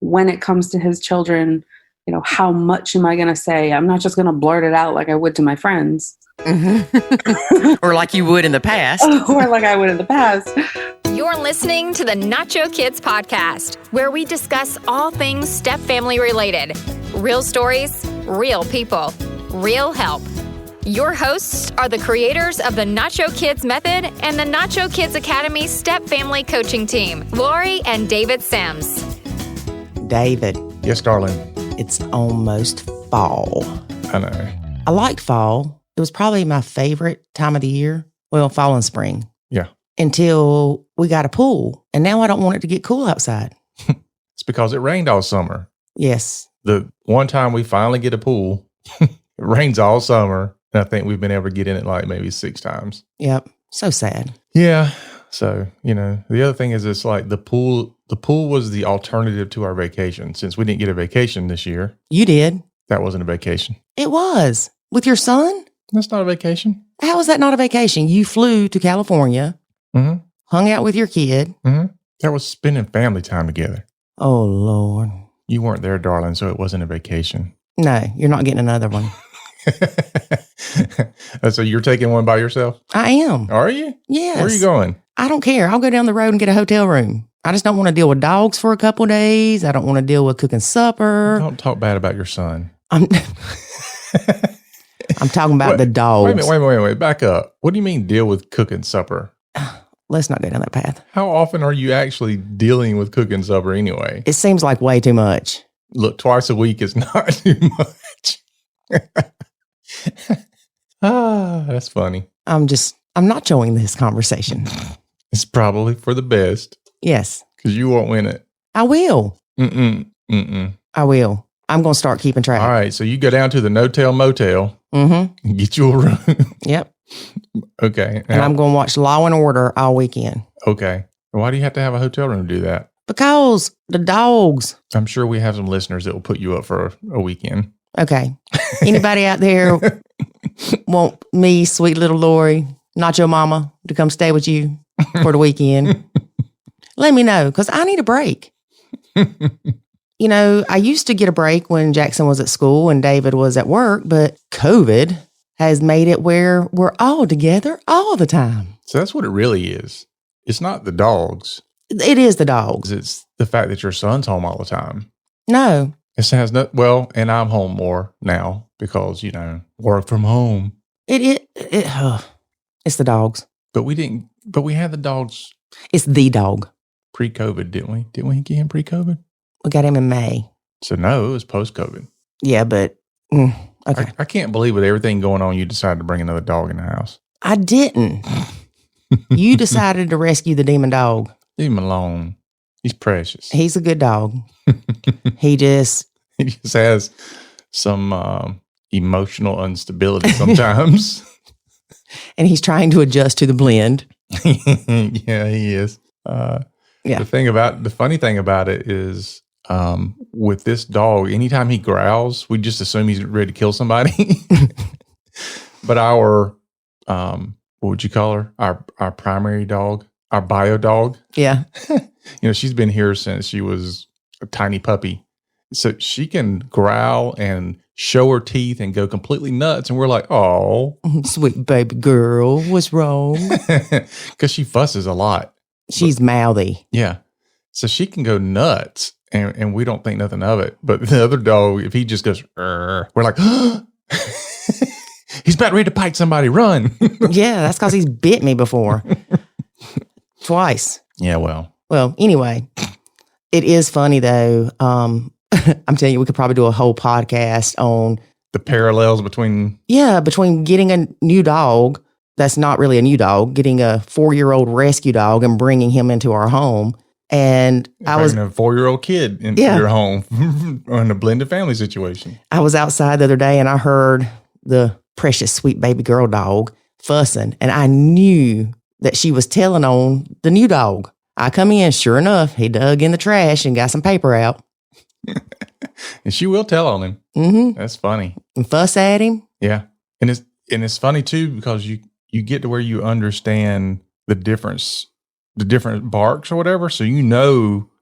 when it comes to his children, how much am I going to say? I'm not just going to blurt it out like I would to my friends. Mm-hmm. Or like you would in the past. Or like I would in the past. You're listening to the Nacho Kids Podcast, where we discuss all things step family related. Real stories, real people, real help. Your hosts are the creators of the Nacho Kids Method and the Nacho Kids Academy Step Family Coaching Team, Lori and David Sims. David. Yes, darling. It's almost fall. I know. I liked fall. It was probably my favorite time of the year. Well, fall and spring. Yeah. Until we got a pool. And now I don't want it to get cool outside. It's because it rained all summer. Yes. The one time we finally get a pool, it rains all summer. And I think we've been able to get in it like maybe 6 times. Yep. So sad. Yeah. So, the other thing is it's like the pool was the alternative to our vacation. Since we didn't get a vacation this year. You did. That wasn't a vacation. It was. With your son? That's not a vacation. How is that not a vacation? You flew to California, hung out with your kid. That was spending family time together. Oh, Lord. You weren't there, darling, so it wasn't a vacation. No, you're not getting another one. So you're taking one by yourself? I am. Are you? Yes. Where are you going? I don't care. I'll go down the road and get a hotel room. I just don't want to deal with dogs for a couple of days. I don't want to deal with cooking supper. Don't talk bad about your son. I'm talking about the dogs. Wait a minute. Back up. What do you mean deal with cooking supper? Let's not go down that path. How often are you actually dealing with cooking supper anyway? It seems like way too much. Look, twice a week is not too much. That's funny. I'm not showing this conversation. It's probably for the best. Yes. Because you won't win it. I will. I will. I'm going to start keeping track. All right. So you go down to the no-tell motel and get you a room. Yep. Okay. And I'm going to watch Law and Order all weekend. Okay. Why do you have to have a hotel room to do that? Because the dogs. I'm sure we have some listeners that will put you up for a weekend. Okay. Anybody out there want me, sweet little Lori, Nacho Mama, to come stay with you for the weekend? Let me know, because I need a break. I used to get a break when Jackson was at school and David was at work, but COVID has made it where we're all together all the time. So that's what it really is. It's not the dogs. It is the dogs. It's the fact that your son's home all the time. No. It has and I'm home more now because, work from home. It's the dogs. But we had the dogs. It's the dog. Pre-COVID, didn't we? Didn't we get him pre-COVID? We got him in May. So no, it was post-COVID. Yeah, but okay. I can't believe with everything going on, you decided to bring another dog in the house. I didn't. You decided to rescue the demon dog. Leave him alone. He's precious. He's a good dog. He just has some emotional instability sometimes. And he's trying to adjust to the blend. Yeah, he is. The funny thing about it is with this dog, anytime he growls, we just assume he's ready to kill somebody. But our, what would you call her? Our primary dog, our bio dog. Yeah. She's been here since she was a tiny puppy. So she can growl and show her teeth and go completely nuts. And we're like, oh. Sweet baby girl, what's wrong? Because she fusses a lot. She's mouthy. Yeah. So she can go nuts and we don't think nothing of it. But the other dog, if he just goes, we're like, he's about ready to bite somebody, run. Yeah, that's because he's bit me before. Twice. Yeah, well. Well, anyway, it is funny though. I'm telling you, we could probably do a whole podcast on the parallels between getting a new dog. That's not really a new dog, getting a 4-year-old rescue dog and bringing him into our home. And I was a 4-year-old kid into your home in a blended family situation. I was outside the other day and I heard the precious sweet baby girl dog fussing. And I knew that she was telling on the new dog. I come in, sure enough, he dug in the trash and got some paper out. And she will tell on him. Mm-hmm. That's funny. And fuss at him. Yeah. And it's funny too, because you get to where you understand the different barks or whatever. So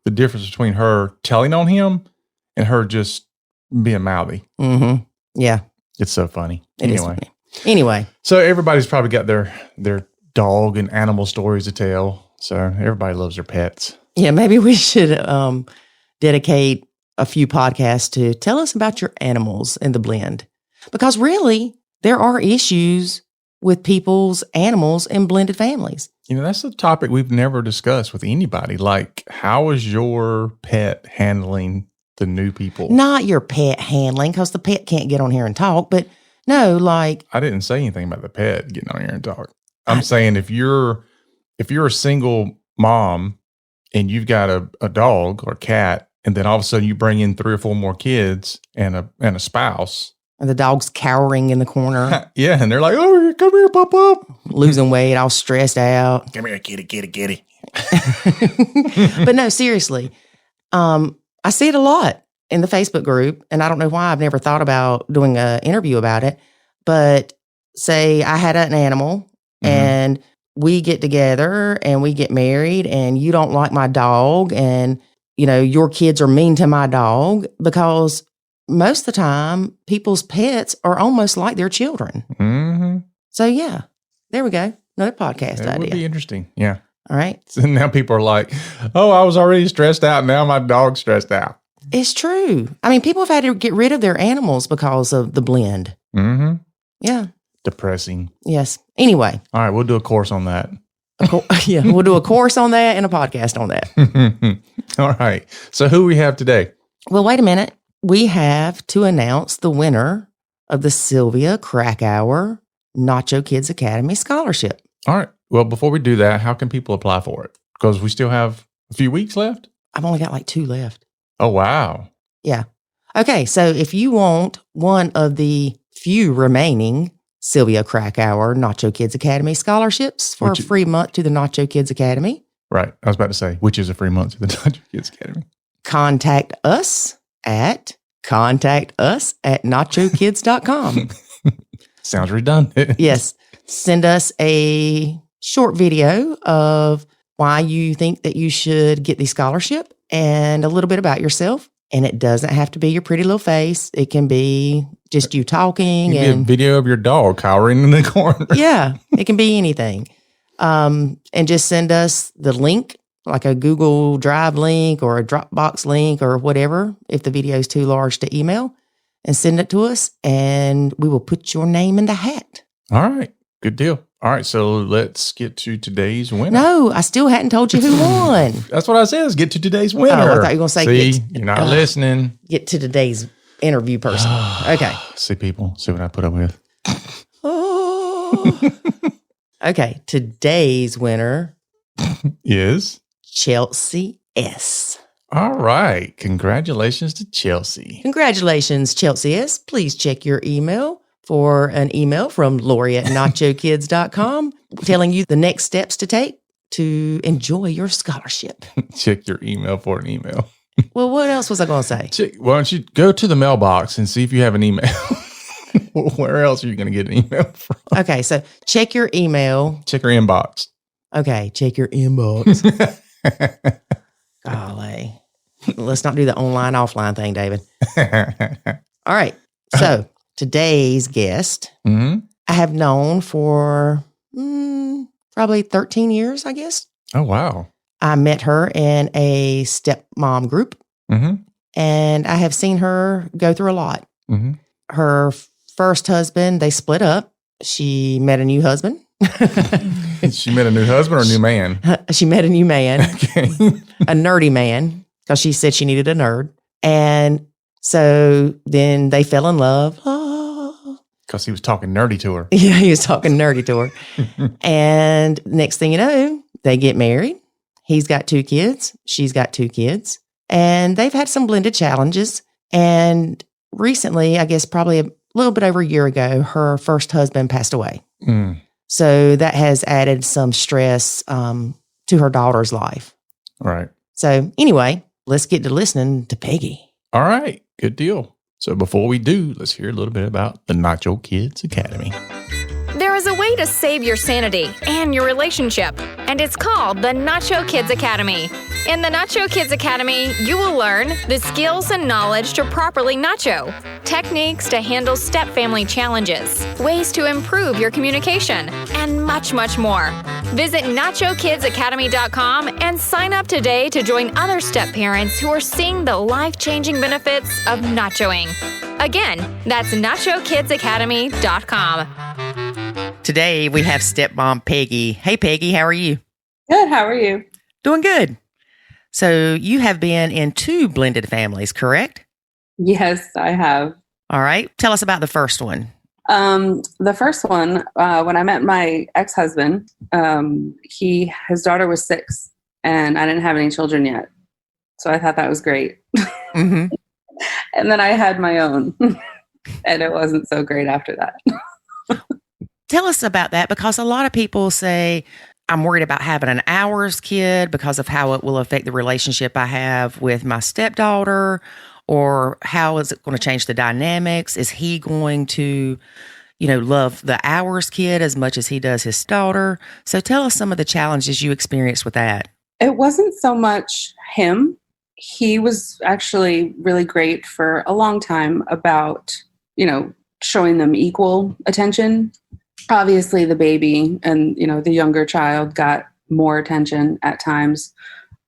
the difference between her telling on him and her just being mouthy. Mm-hmm. Yeah. It's so funny. It is funny. Anyway. So everybody's probably got their dog and animal stories to tell. So everybody loves their pets. Yeah, maybe we should dedicate a few podcasts to tell us about your animals in the blend. Because really, there are issues with people's animals in blended families. That's a topic we've never discussed with anybody. Like, how is your pet handling the new people? Not your pet handling, because the pet can't get on here and talk, but no, like... I didn't say anything about the pet getting on here and talk. I'm saying if you're a single mom and you've got a dog or cat, and then all of a sudden you bring in 3 or 4 more kids and a spouse. And the dog's cowering in the corner. Yeah, and they're like, oh, come here, Pop. Losing weight, all stressed out. Come here, kitty. But no, seriously. I see it a lot in the Facebook group, and I don't know why I've never thought about doing an interview about it. But say I had an animal, and we get together and we get married, and you don't like my dog, and your kids are mean to my dog, because most of the time people's pets are almost like their children. Mm-hmm. So yeah, there we go. Another podcast idea. It would be interesting. Yeah. All right. So now people are like, oh, I was already stressed out. Now my dog's stressed out. It's true. I mean, people have had to get rid of their animals because of the blend. Mm-hmm. Yeah. Depressing. Yes. Anyway. All right. We'll do a course on that. Yeah. We'll do a course on that and a podcast on that. All right. So who we have today? Well, wait a minute. We have to announce the winner of the Sylvia Krakauer Nacho Kids Academy Scholarship. All right. Well, before we do that, how can people apply for it? Because we still have a few weeks left. I've only got like 2 left. Oh, wow. Yeah. Okay. So if you want one of the few remaining Sylvia Krakauer Nacho Kids Academy scholarships for a free month to the Nacho Kids Academy. Right. I was about to say, which is a free month to the Nacho Kids Academy. Contact us at nachokids.com. Sounds redundant. Yes. Send us a short video of why you think that you should get the scholarship and a little bit about yourself. And it doesn't have to be your pretty little face. It can be just you talking. It can be a video of your dog cowering in the corner. Yeah. It can be anything. And just send us the link, like a Google Drive link or a Dropbox link or whatever, if the video is too large to email, and send it to us, and we will put your name in the hat. All right. Good deal. All right. So let's get to today's winner. No, I still hadn't told you who won. That's what I said. Let's get to today's winner. Oh, I thought you were going to say, see, you're not listening. Get to today's interview person. Okay. See, people, see what I put up with. Oh. Okay. Today's winner is Chelsea S. All right. Congratulations to Chelsea. Congratulations, Chelsea S. Please check your email for an email from Lori at nachokids.com telling you the next steps to take to enjoy your scholarship. Check your email for an email. Well, what else was I going to say? Why don't you go to the mailbox and see if you have an email? Where else are you going to get an email from? Okay, so check your email. Check your inbox. Okay, check your inbox. Golly. Let's not do the online, offline thing, David. All right. So today's guest, I have known for probably 13 years, I guess. Oh, wow. I met her in a stepmom group, and I have seen her go through a lot. Her first husband, they split up. She met a new husband. She met a new husband or a new man? She met a new man, Okay. a nerdy man, because she said she needed a nerd. And so then they fell in love. Because he was talking nerdy to her. Yeah, he was talking nerdy to her. And next thing you know, they get married. He's got 2 kids. She's got 2 kids. And they've had some blended challenges. And recently, I guess probably a little bit over a year ago, her first husband passed away. So that has added some stress to her daughter's life. Right. So anyway, let's get to listening to Peggy. All right. Good deal. So before we do, let's hear a little bit about the Nacho Kids Academy. There is a way to save your sanity and your relationship, and it's called the Nacho Kids Academy. In the Nacho Kids Academy, you will learn the skills and knowledge to properly nacho, techniques to handle step family challenges, ways to improve your communication, and much, much more. Visit NachoKidsAcademy.com and sign up today to join other step parents who are seeing the life-changing benefits of nachoing. Again, that's NachoKidsAcademy.com. Today we have stepmom Peggy. Hey, Peggy, how are you? Good. How are you? Doing good. So you have been in 2 blended families, correct? Yes, I have. All right. Tell us about the first one. The first one, when I met my ex-husband, his daughter was 6 and I didn't have any children yet. So I thought that was great. Mm-hmm. And then I had my own and it wasn't so great after that. Tell us about that, because a lot of people say, I'm worried about having an ours kid because of how it will affect the relationship I have with my stepdaughter, or how is it going to change the dynamics? Is he going to, love the ours kid as much as he does his daughter? So tell us some of the challenges you experienced with that. It wasn't so much him. He was actually really great for a long time about, showing them equal attention. Obviously, the baby and, the younger child got more attention at times.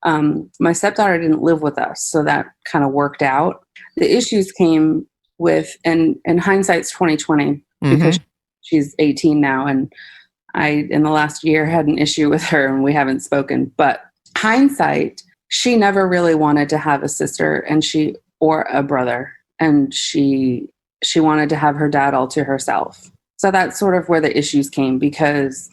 My stepdaughter didn't live with us, so that kind of worked out. The issues came with, and hindsight's 2020, because she's 18 now, and I, in the last year, had an issue with her, and we haven't spoken. But hindsight, she never really wanted to have a sister, or a brother, and she wanted to have her dad all to herself. So that's sort of where the issues came, because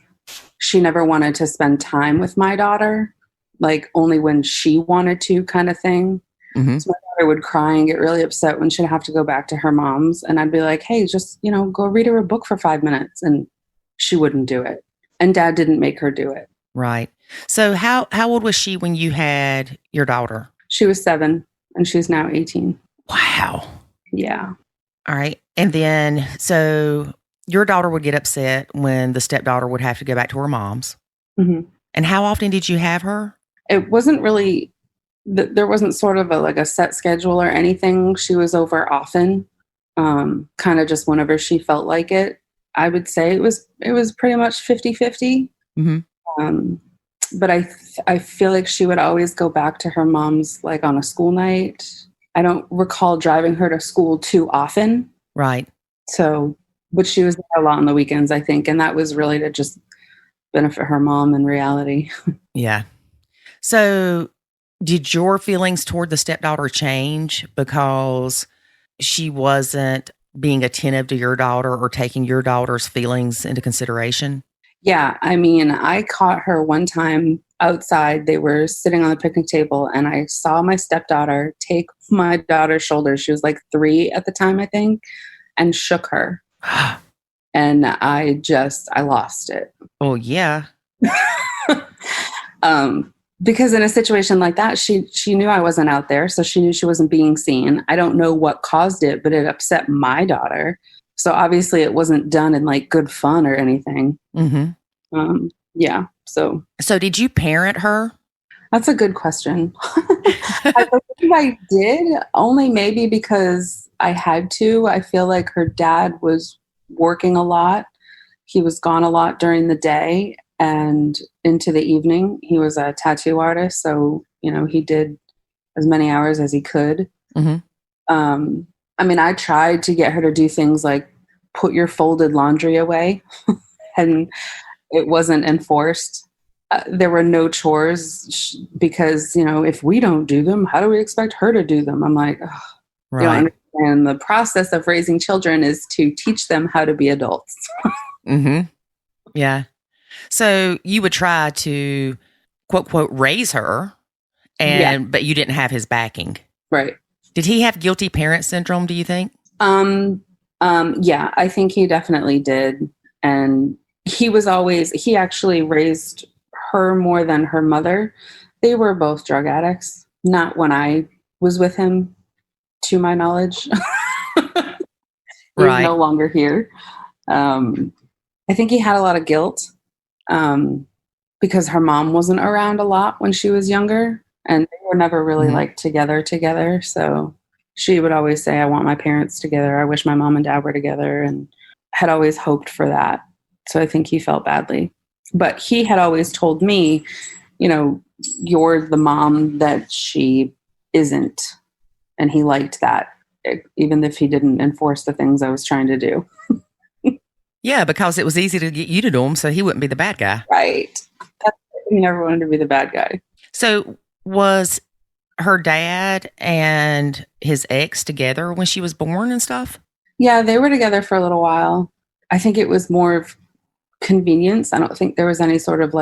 she never wanted to spend time with my daughter, like only when she wanted to, kind of thing. Mm-hmm. So my daughter would cry and get really upset when she'd have to go back to her mom's. And I'd be like, hey, just, go read her a book for 5 minutes. And she wouldn't do it. And dad didn't make her do it. Right. So how old was she when you had your daughter? She was 7 and she's now 18. Wow. Yeah. All right. And then, so your daughter would get upset when the stepdaughter would have to go back to her mom's. Mm-hmm. And how often did you have her? It wasn't really, there wasn't sort of a set schedule or anything. She was over often, kind of just whenever she felt like it. I would say it was pretty much 50-50. Mm-hmm. But I feel like she would always go back to her mom's, like on a school night. I don't recall driving her to school too often. Right. So, but she was there a lot on the weekends, I think. And that was really to just benefit her mom in reality. Yeah. So did your feelings toward the stepdaughter change because she wasn't being attentive to your daughter or taking your daughter's feelings into consideration? Yeah. I mean, I caught her one time outside. They were sitting on the picnic table and I saw my stepdaughter take my daughter's shoulder. She was like 3 at the time, I think, and shook her. And I lost it. Oh, yeah. Because in a situation like that, she knew I wasn't out there, so she knew she wasn't being seen. I don't know what caused it, but it upset my daughter. So obviously it wasn't done in like good fun or anything. Mm-hmm. Yeah. So did you parent her? That's a good question. I believe I did, only maybe because I had to. I feel like her dad was working a lot. He was gone a lot during the day and into the evening. He was a tattoo artist, so he did as many hours as he could. Mm-hmm. I mean, I tried to get her to do things like put your folded laundry away, and it wasn't enforced. There were no chores because, if we don't do them, how do we expect her to do them? I'm like, oh, right. You don't understand. The process of raising children is to teach them how to be adults. Mm-hmm. Yeah. So you would try to quote, quote, raise her, but you didn't have his backing. Right. Did he have guilty parent syndrome, do you think? Yeah, I think he definitely did. And he actually raised her more than her mother. They were both drug addicts, not when I was with him, to my knowledge. He's no longer here. I think he had a lot of guilt because her mom wasn't around a lot when she was younger. And they were never really like together. So she would always say, I want my parents together. I wish my mom and dad were together, and had always hoped for that. So I think he felt badly. But he had always told me, you're the mom that she isn't. And he liked that, even if he didn't enforce the things I was trying to do. Yeah, because it was easy to get you to do them, so he wouldn't be the bad guy. Right. He never wanted to be the bad guy. So was her dad and his ex together when she was born and stuff? Yeah, they were together for a little while. I think it was more of convenience. I don't think there was any sort of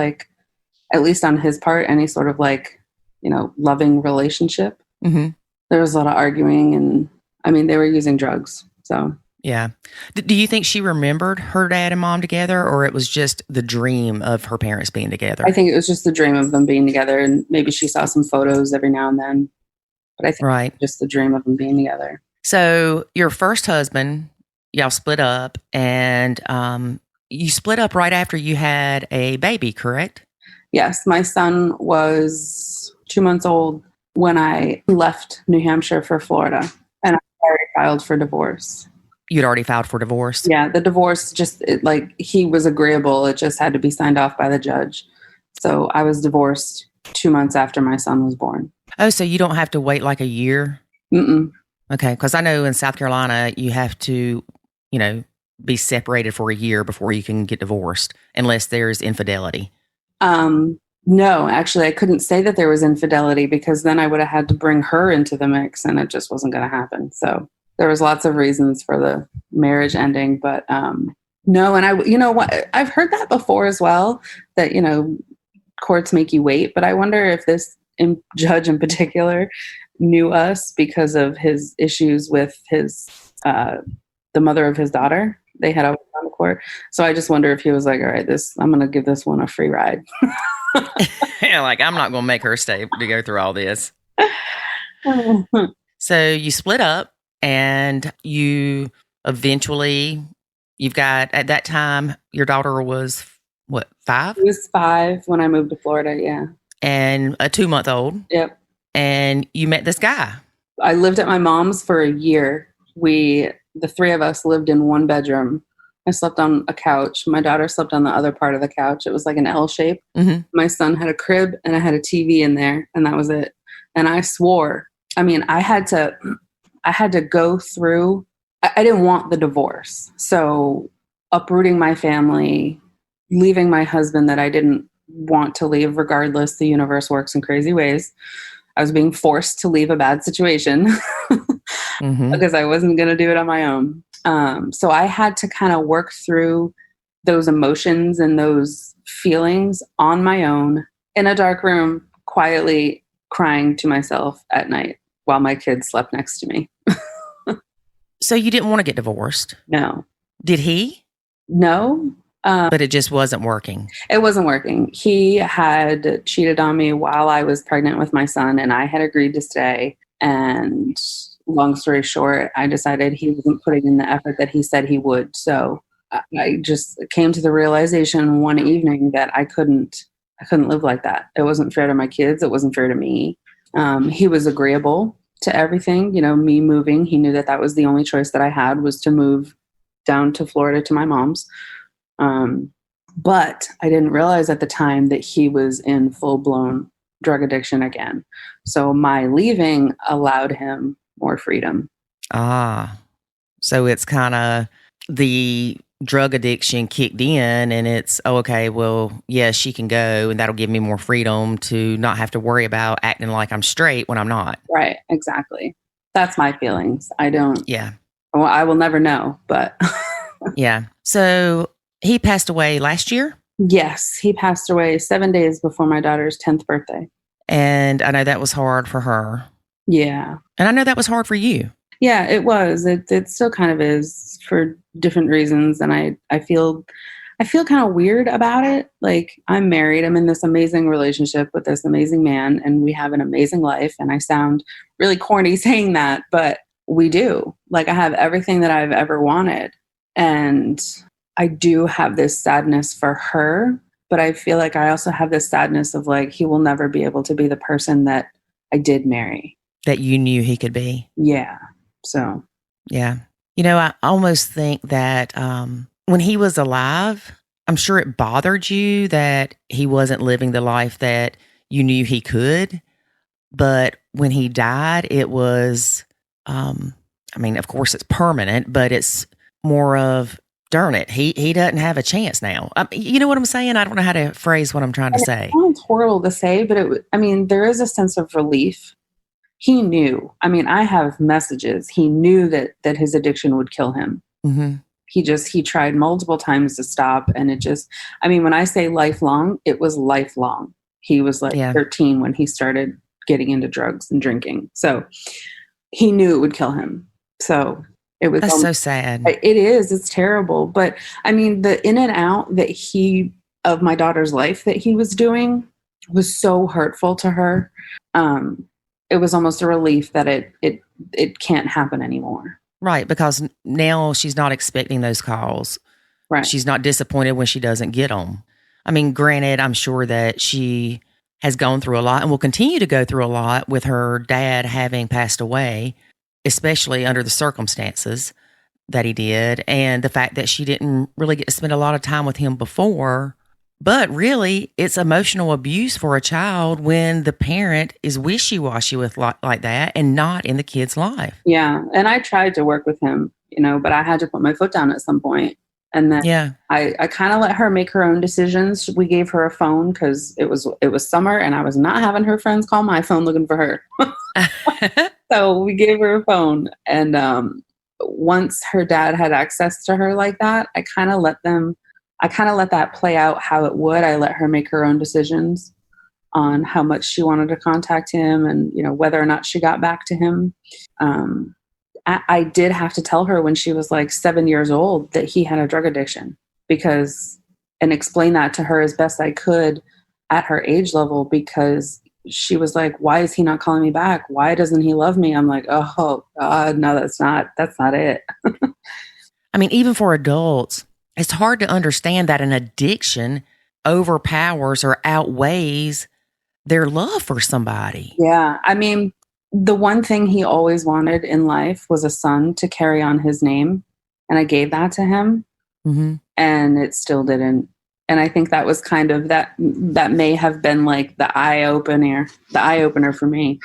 at least on his part, any sort of loving relationship. Mm-hmm. There was a lot of arguing, and they were using drugs. So yeah. Do you think she remembered her dad and mom together, or it was just the dream of her parents being together? I think it was just the dream of them being together, and maybe she saw some photos every now and then. But I think it was just the dream of them being together. So your first husband, y'all split up, and you split up right after you had a baby, correct? Yes. My son was 2 months old when I left New Hampshire for Florida, and I already filed for divorce. You'd already filed for divorce? Yeah, the divorce he was agreeable. It just had to be signed off by the judge. So I was divorced 2 months after my son was born. Oh, so you don't have to wait a year? Mm-mm. Okay, because I know in South Carolina you have to, be separated for a year before you can get divorced, unless there's infidelity. No, actually, I couldn't say that there was infidelity, because then I would have had to bring her into the mix, and it just wasn't going to happen. So there was lots of reasons for the marriage ending, but no. And I've heard that before as well, that, courts make you wait, but I wonder if this judge in particular knew us because of his issues with the mother of his daughter. They had always gone to court. So I just wonder if he was like, all right, I'm going to give this one a free ride. Yeah, I'm not going to make her stay to go through all this. So you split up, and you eventually, you've got, at that time, your daughter was, what, 5? She was 5 when I moved to Florida, yeah. And a 2-month-old. Yep. And you met this guy. I lived at my mom's for a year. The 3 of us lived in one bedroom. I slept on a couch. My daughter slept on the other part of the couch. It was like an L shape. Mm-hmm. My son had a crib, and I had a TV in there, and that was it. And I swore. I had to go through. I didn't want the divorce. So uprooting my family, leaving my husband that I didn't want to leave, regardless, the universe works in crazy ways. I was being forced to leave a bad situation mm-hmm. because I wasn't going to do it on my own. So I had to kind of work through those emotions and those feelings on my own in a dark room, quietly crying to myself at night while my kids slept next to me. So you didn't want to get divorced? No. Did he? No. But it just wasn't working. It wasn't working. He had cheated on me while I was pregnant with my son, and I had agreed to stay. And long story short, I decided he wasn't putting in the effort that he said he would. So I just came to the realization one evening that I couldn't live like that. It wasn't fair to my kids. It wasn't fair to me. He was agreeable to everything, me moving. He knew that was the only choice that I had, was to move down to Florida to my mom's. But I didn't realize at the time that he was in full-blown drug addiction again. So my leaving allowed him more freedom. So it's kind of the drug addiction kicked in, and it's, okay, well, yeah, she can go, and that'll give me more freedom to not have to worry about acting like I'm straight when I'm not. Right, exactly. That's my feelings. Yeah. Well, I will never know, but. Yeah. So he passed away last year? Yes, he passed away 7 days before my daughter's 10th birthday. And I know that was hard for her. Yeah. And I know that was hard for you. Yeah, it was. It still kind of is for different reasons. And I feel kind of weird about it. I'm married. I'm in this amazing relationship with this amazing man, and we have an amazing life. And I sound really corny saying that, but we do. I have everything that I've ever wanted. And I do have this sadness for her But I feel like I also have this sadness of like, he will never be able to be the person that I did marry. That you knew he could be. Yeah. So. Yeah. I almost think that when he was alive, I'm sure it bothered you that he wasn't living the life that you knew he could. But when he died, it was, of course it's permanent, but it's more of, darn it, he doesn't have a chance now. You know what I'm saying? I don't know how to phrase what I'm trying to say. It sounds horrible to say, but there is a sense of relief. He knew. I have messages. He knew that his addiction would kill him. Mm-hmm. He tried multiple times to stop, and it just, when I say lifelong, it was lifelong. He was 13 when he started getting into drugs and drinking. So he knew it would kill him. So it was. That's so sad. It is. It's terrible. But the in and out of my daughter's life that he was doing was so hurtful to her. It was almost a relief that it can't happen anymore. Right. Because now she's not expecting those calls. Right. She's not disappointed when she doesn't get them. Granted, I'm sure that she has gone through a lot and will continue to go through a lot with her dad having passed away, especially under the circumstances that he did, and the fact that she didn't really get to spend a lot of time with him before. But really, it's emotional abuse for a child when the parent is wishy-washy with like that and not in the kid's life. Yeah, and I tried to work with him, but I had to put my foot down at some point. And then I kind of let her make her own decisions. We gave her a phone because it was summer and I was not having her friends call my phone looking for her. So we gave her a phone. And once her dad had access to her like that, I kind of let that play out how it would. I let her make her own decisions on how much she wanted to contact him and, whether or not she got back to him. I did have to tell her when she was 7 years old that he had a drug addiction and explain that to her as best I could at her age level, because she was like, why is he not calling me back? Why doesn't he love me? I'm like, oh God, no, that's not it. Even for adults, it's hard to understand that an addiction overpowers or outweighs their love for somebody. Yeah. The one thing he always wanted in life was a son to carry on his name. And I gave that to him. Mm-hmm. And it still didn't. And I think that was kind of that may have been the eye opener for me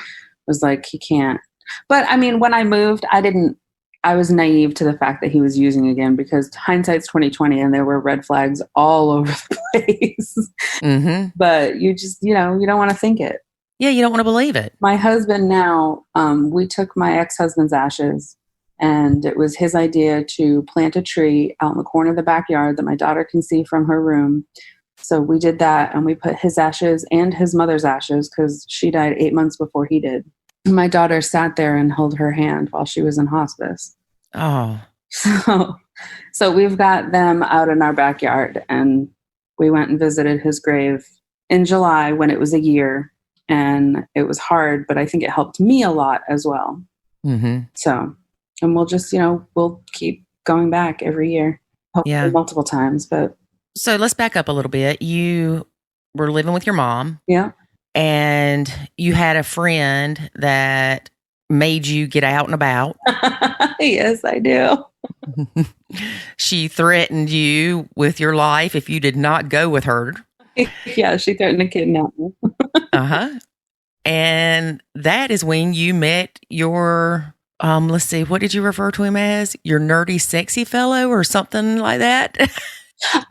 was he can't. But when I moved, I was naive to the fact that he was using again, because hindsight's 2020 and there were red flags all over the place. Mm-hmm. But you just, you don't want to think it. Yeah, you don't want to believe it. My husband now, we took my ex-husband's ashes, and it was his idea to plant a tree out in the corner of the backyard that my daughter can see from her room. So we did that, and we put his ashes and his mother's ashes, because she died 8 months before he did. My daughter sat there and held her hand while she was in hospice. Oh. So we've got them out in our backyard, and we went and visited his grave in July when it was a year. And it was hard, but I think it helped me a lot as well. Mm-hmm. So, and we'll just, we'll keep going back every year, hopefully multiple times. But so let's back up a little bit. You were living with your mom. Yeah. And you had a friend that made you get out and about. Yes, I do. She threatened you with your life if you did not go with her. Yeah, she threatened to kidnap me. Uh-huh. And that is when you met your, let's see, what did you refer to him as? Your nerdy, sexy fellow or something like that?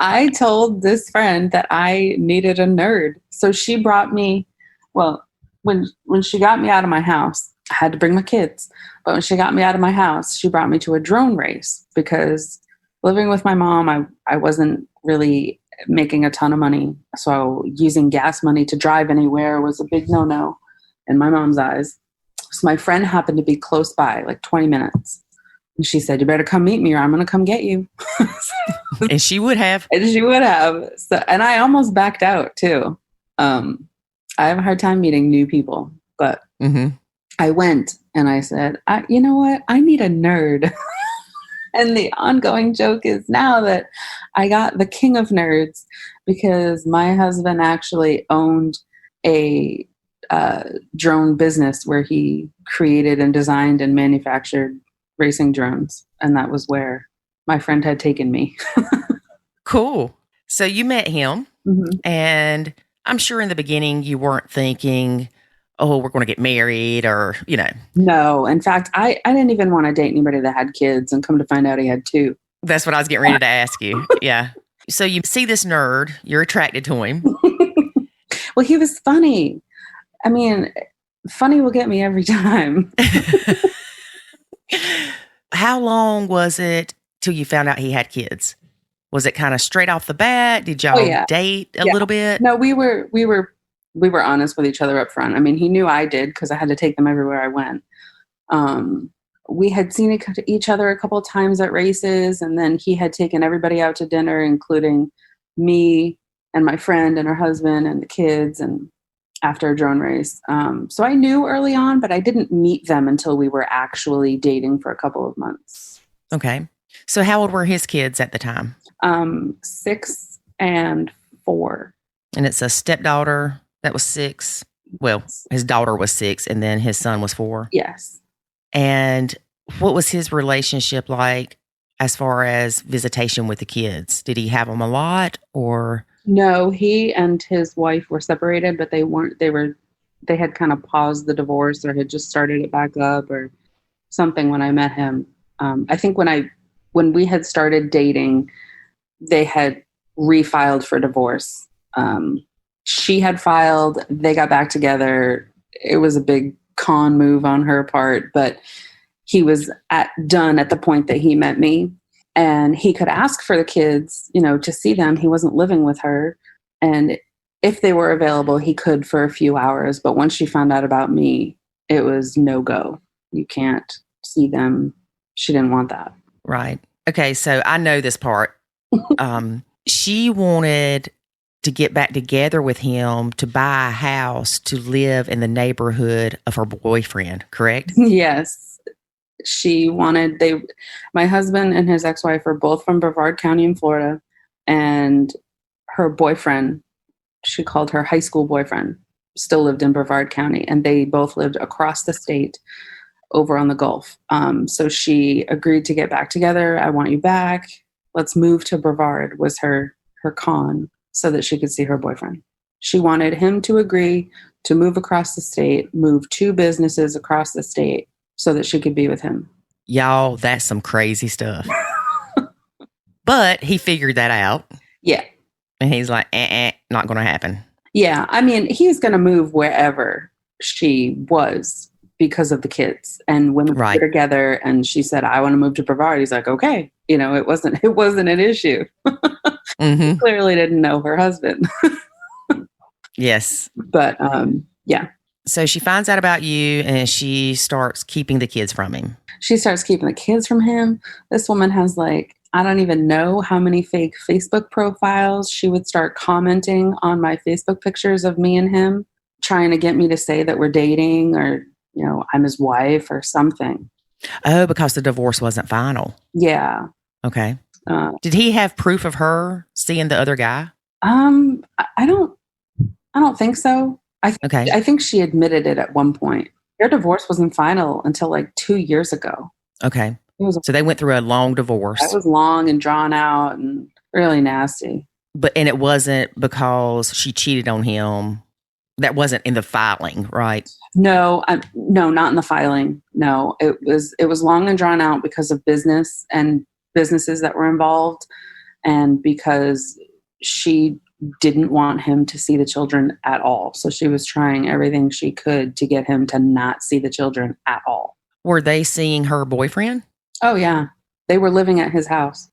I told this friend that I needed a nerd. So she brought me, when she got me out of my house, I had to bring my kids. But when she got me out of my house, she brought me to a drone race, because living with my mom, I wasn't really making a ton of money. So using gas money to drive anywhere was a big no-no in my mom's eyes. So my friend happened to be close by, 20 minutes. And she said, you better come meet me or I'm going to come get you. And she would have. And she would have. So, and I almost backed out too. I have a hard time meeting new people, but mm-hmm. I went and I said, you know what? I need a nerd. And the ongoing joke is now that I got the king of nerds because my husband actually owned a drone business where he created and designed and manufactured racing drones. And that was where my friend had taken me. Cool. So you met him, and I'm sure in the beginning you weren't thinking, oh, we're going to get married or, No. In fact, I didn't even want to date anybody that had kids, and come to find out he had 2. That's what I was getting ready to ask you. Yeah. So you see this nerd, you're attracted to him. Well, he was funny. I mean, funny will get me every time. How long was it till you found out he had kids? Was it kind of straight off the bat? Did y'all date a little bit? No, we were honest with each other up front. I mean, he knew I did because I had to take them everywhere I went. We had seen each other a couple of times at races, and then he had taken everybody out to dinner, including me and my friend and her husband and the kids, and after a drone race. So I knew early on, but I didn't meet them until we were actually dating for a couple of months. Okay. So how old were his kids at the time? 6 and 4. And it's a stepdaughter that was 6. Well, his daughter was 6, and then his son was 4. Yes. And what was his relationship like as far as visitation with the kids? Did he have them a lot, or? No, he and his wife were separated, but they had kind of paused the divorce or had just started it back up or something when I met him. I think when we had started dating, they had refiled for divorce. She had filed, they got back together. It was a big con move on her part, but he was done at the point that he met me. And he could ask for the kids, to see them. He wasn't living with her. And if they were available, he could for a few hours. But once she found out about me, it was no go. You can't see them. She didn't want that. Right. Okay. So I know this part. She wanted to get back together with him to buy a house to live in the neighborhood of her boyfriend, correct? Yes. She wanted, my husband and his ex-wife are both from Brevard County in Florida, and her boyfriend, she called her high school boyfriend, still lived in Brevard County, and they both lived across the state over on the Gulf. So she agreed to get back together. I want you back. Let's move to Brevard was her con so that she could see her boyfriend. She wanted him to agree to move across the state, move 2 businesses across the state, so that she could be with him. Y'all, that's some crazy stuff. But he figured that out. Yeah. And he's like, not going to happen. Yeah. I mean, he was going to move wherever she was because of the kids. And when we were together and she said, I want to move to Brevard, he's like, okay. It wasn't an issue. He clearly didn't know her husband. Yes. But yeah. So she finds out about you and she starts keeping the kids from him. She starts keeping the kids from him. This woman has I don't even know how many fake Facebook profiles. She would start commenting on my Facebook pictures of me and him, trying to get me to say that we're dating or, I'm his wife or something. Oh, because the divorce wasn't final. Yeah. Okay. Did he have proof of her seeing the other guy? I don't think so. I think she admitted it at one point. Their divorce wasn't final until 2 years ago. Okay. So they went through a long divorce. That was long and drawn out and really nasty. And it wasn't because she cheated on him. That wasn't in the filing, right? No, not in the filing. No, it was long and drawn out because of business and businesses that were involved, and because she didn't want him to see the children at all. So she was trying everything she could to get him to not see the children at all. Were they seeing her boyfriend? Oh, yeah. They were living at his house.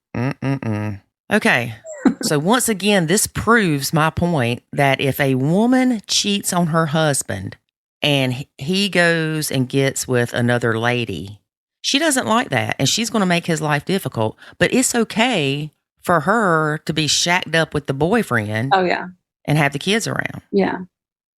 Okay. So once again, this proves my point that if a woman cheats on her husband and he goes and gets with another lady, she doesn't like that. And she's going to make his life difficult. But it's okay for her to be shacked up with the boyfriend. Oh, yeah. And have the kids around. Yeah.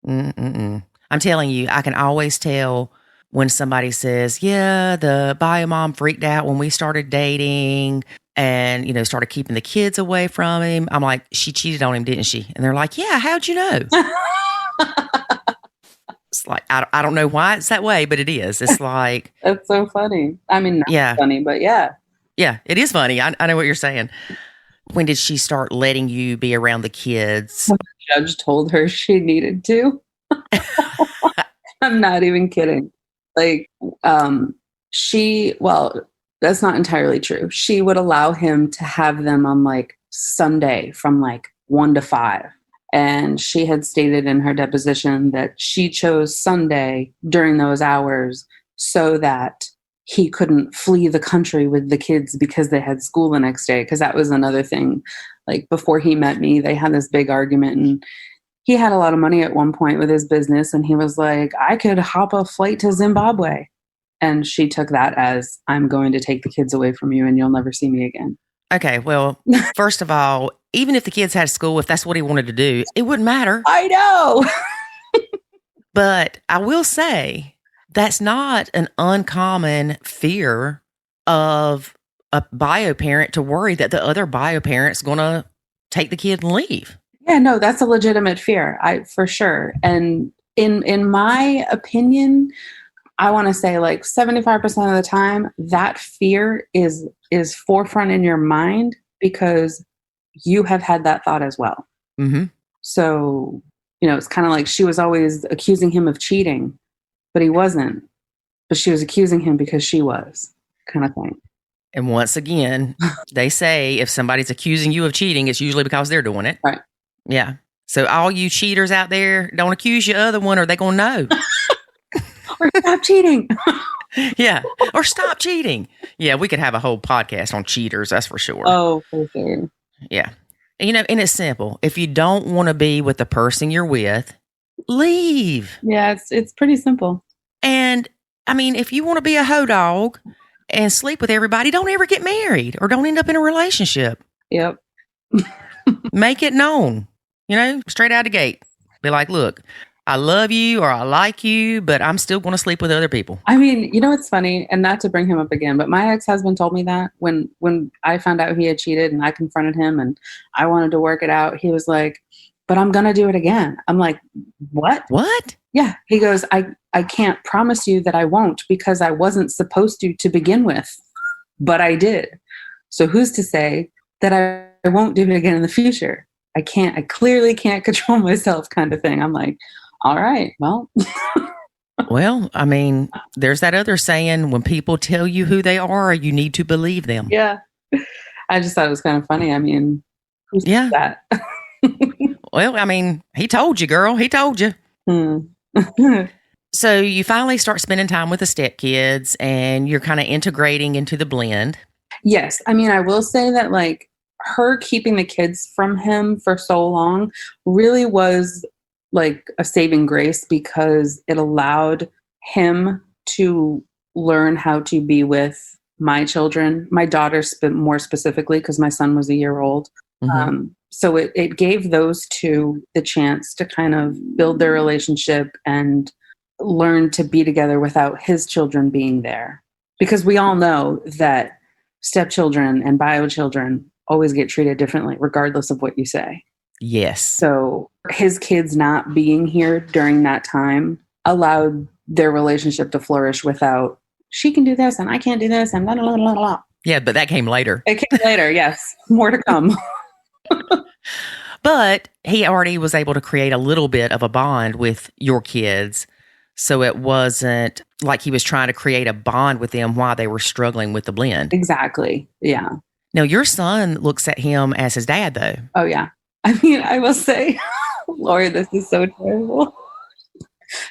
I'm telling you, I can always tell when somebody says, yeah, the bio mom freaked out when we started dating and, started keeping the kids away from him. I'm like, she cheated on him, didn't she? And they're like, yeah, how'd you know? It's like, I don't know why it's that way, but it is. It's like. That's so funny. I mean, not funny, but yeah. Yeah, it is funny. I know what you're saying. When did she start letting you be around the kids? The judge told her she needed to. I'm not even kidding. Like, that's not entirely true. She would allow him to have them on like Sunday from like 1 to 5. And she had stated in her deposition that she chose Sunday during those hours so that he couldn't flee the country with the kids because they had school the next day. Because that was another thing. Like before he met me, they had this big argument, and he had a lot of money at one point with his business. And he was like, I could hop a flight to Zimbabwe. And she took that as, I'm going to take the kids away from you and you'll never see me again. Okay, well, first of all, even if the kids had school, if that's what he wanted to do, it wouldn't matter. I know. But I will say, that's not an uncommon fear of a bio parent to worry that the other bio parent's going to take the kid and leave. Yeah, no, that's a legitimate fear, for sure. And in my opinion, I want to say like 75% of the time, that fear is forefront in your mind because you have had that thought as well. Mm-hmm. So, it's kind of like she was always accusing him of cheating. But he wasn't. But she was accusing him because she was, kind of thing. And once again, they say if somebody's accusing you of cheating, it's usually because they're doing it. Right. Yeah. So all you cheaters out there, don't accuse your other one or they're going to know. Or stop cheating. Yeah. Or stop cheating. Yeah, we could have a whole podcast on cheaters, that's for sure. Oh, for sure. Yeah. And it's simple. If you don't want to be with the person you're with, leave. Yeah, it's pretty simple. And I mean, if you want to be a hoe dog and sleep with everybody, don't ever get married or don't end up in a relationship. Yep. Make it known, straight out the gate. Be like, look, I love you or I like you, but I'm still going to sleep with other people. I mean, it's funny, and not to bring him up again, but my ex-husband told me that when I found out he had cheated and I confronted him and I wanted to work it out, he was like, but I'm going to do it again. I'm like, what? What? Yeah. He goes, I can't promise you that I won't because I wasn't supposed to begin with, but I did. So who's to say that I won't do it again in the future? I clearly can't control myself, kind of thing. I'm like, all right, well. Well, I mean, there's that other saying, when people tell you who they are, you need to believe them. Yeah. I just thought it was kind of funny. I mean, who's that? Well, I mean, he told you, girl. He told you. So you finally start spending time with the stepkids and you're kind of integrating into the blend. Yes. I mean, I will say that like her keeping the kids from him for so long really was like a saving grace because it allowed him to learn how to be with my children, my daughter more specifically, because my son was a year old. Mm-hmm. So it gave those two the chance to kind of build their relationship and learn to be together without his children being there. Because we all know that stepchildren and bio children always get treated differently, regardless of what you say. Yes. So his kids not being here during that time allowed their relationship to flourish without, she can do this and I can't do this and blah, blah, blah, blah. Yeah, but that came later. It came later, yes. More to come. But he already was able to create a little bit of a bond with your kids. So it wasn't like he was trying to create a bond with them while they were struggling with the blend. Exactly. Yeah. Now, your son looks at him as his dad, though. Oh, yeah. I mean, I will say, Lord, this is so terrible.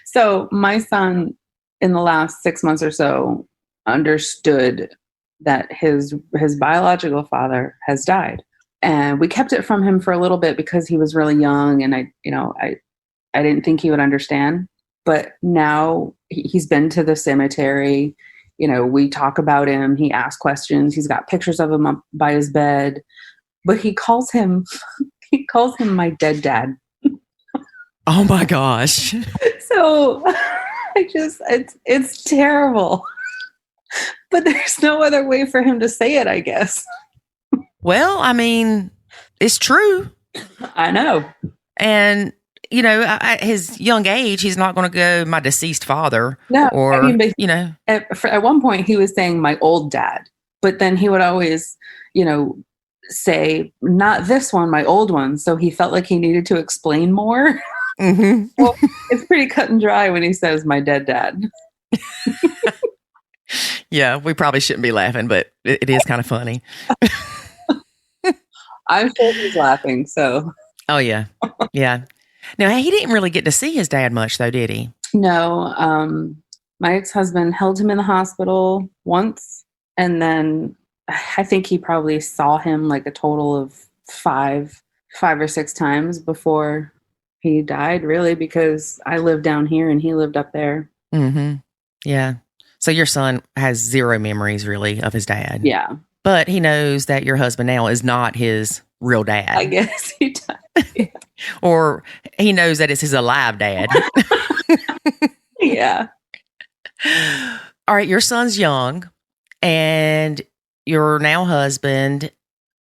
So my son, in the last 6 months or so, understood that his biological father has died. And we kept it from him for a little bit because he was really young and I didn't think he would understand. But now he's been to the cemetery. We talk about him. He asks questions. He's got pictures of him up by his bed. But he calls him my dead dad. Oh my gosh. So it's terrible. But there's no other way for him to say it, I guess. Well, I mean, it's true. I know. And, you know, at his young age, he's not going to go, my deceased father. No, or, I mean, you know. At one point, he was saying my old dad. But then he would always, you know, say, not this one, my old one. So he felt like he needed to explain more. Mm-hmm. Well, it's pretty cut and dry when he says my dead dad. Yeah, we probably shouldn't be laughing, but it is kind of funny. I'm sure he's laughing, so. Oh, yeah. Yeah. Now, he didn't really get to see his dad much, though, did he? No. My ex-husband held him in the hospital once, and then I think he probably saw him like a total of five or six times before he died, really, because I lived down here and he lived up there. Mm-hmm. Yeah. So your son has zero memories, really, of his dad. Yeah. But he knows that your husband now is not his real dad. I guess he does. Yeah. Or he knows that it's his alive dad. Yeah. All right. Your son's young, and your now husband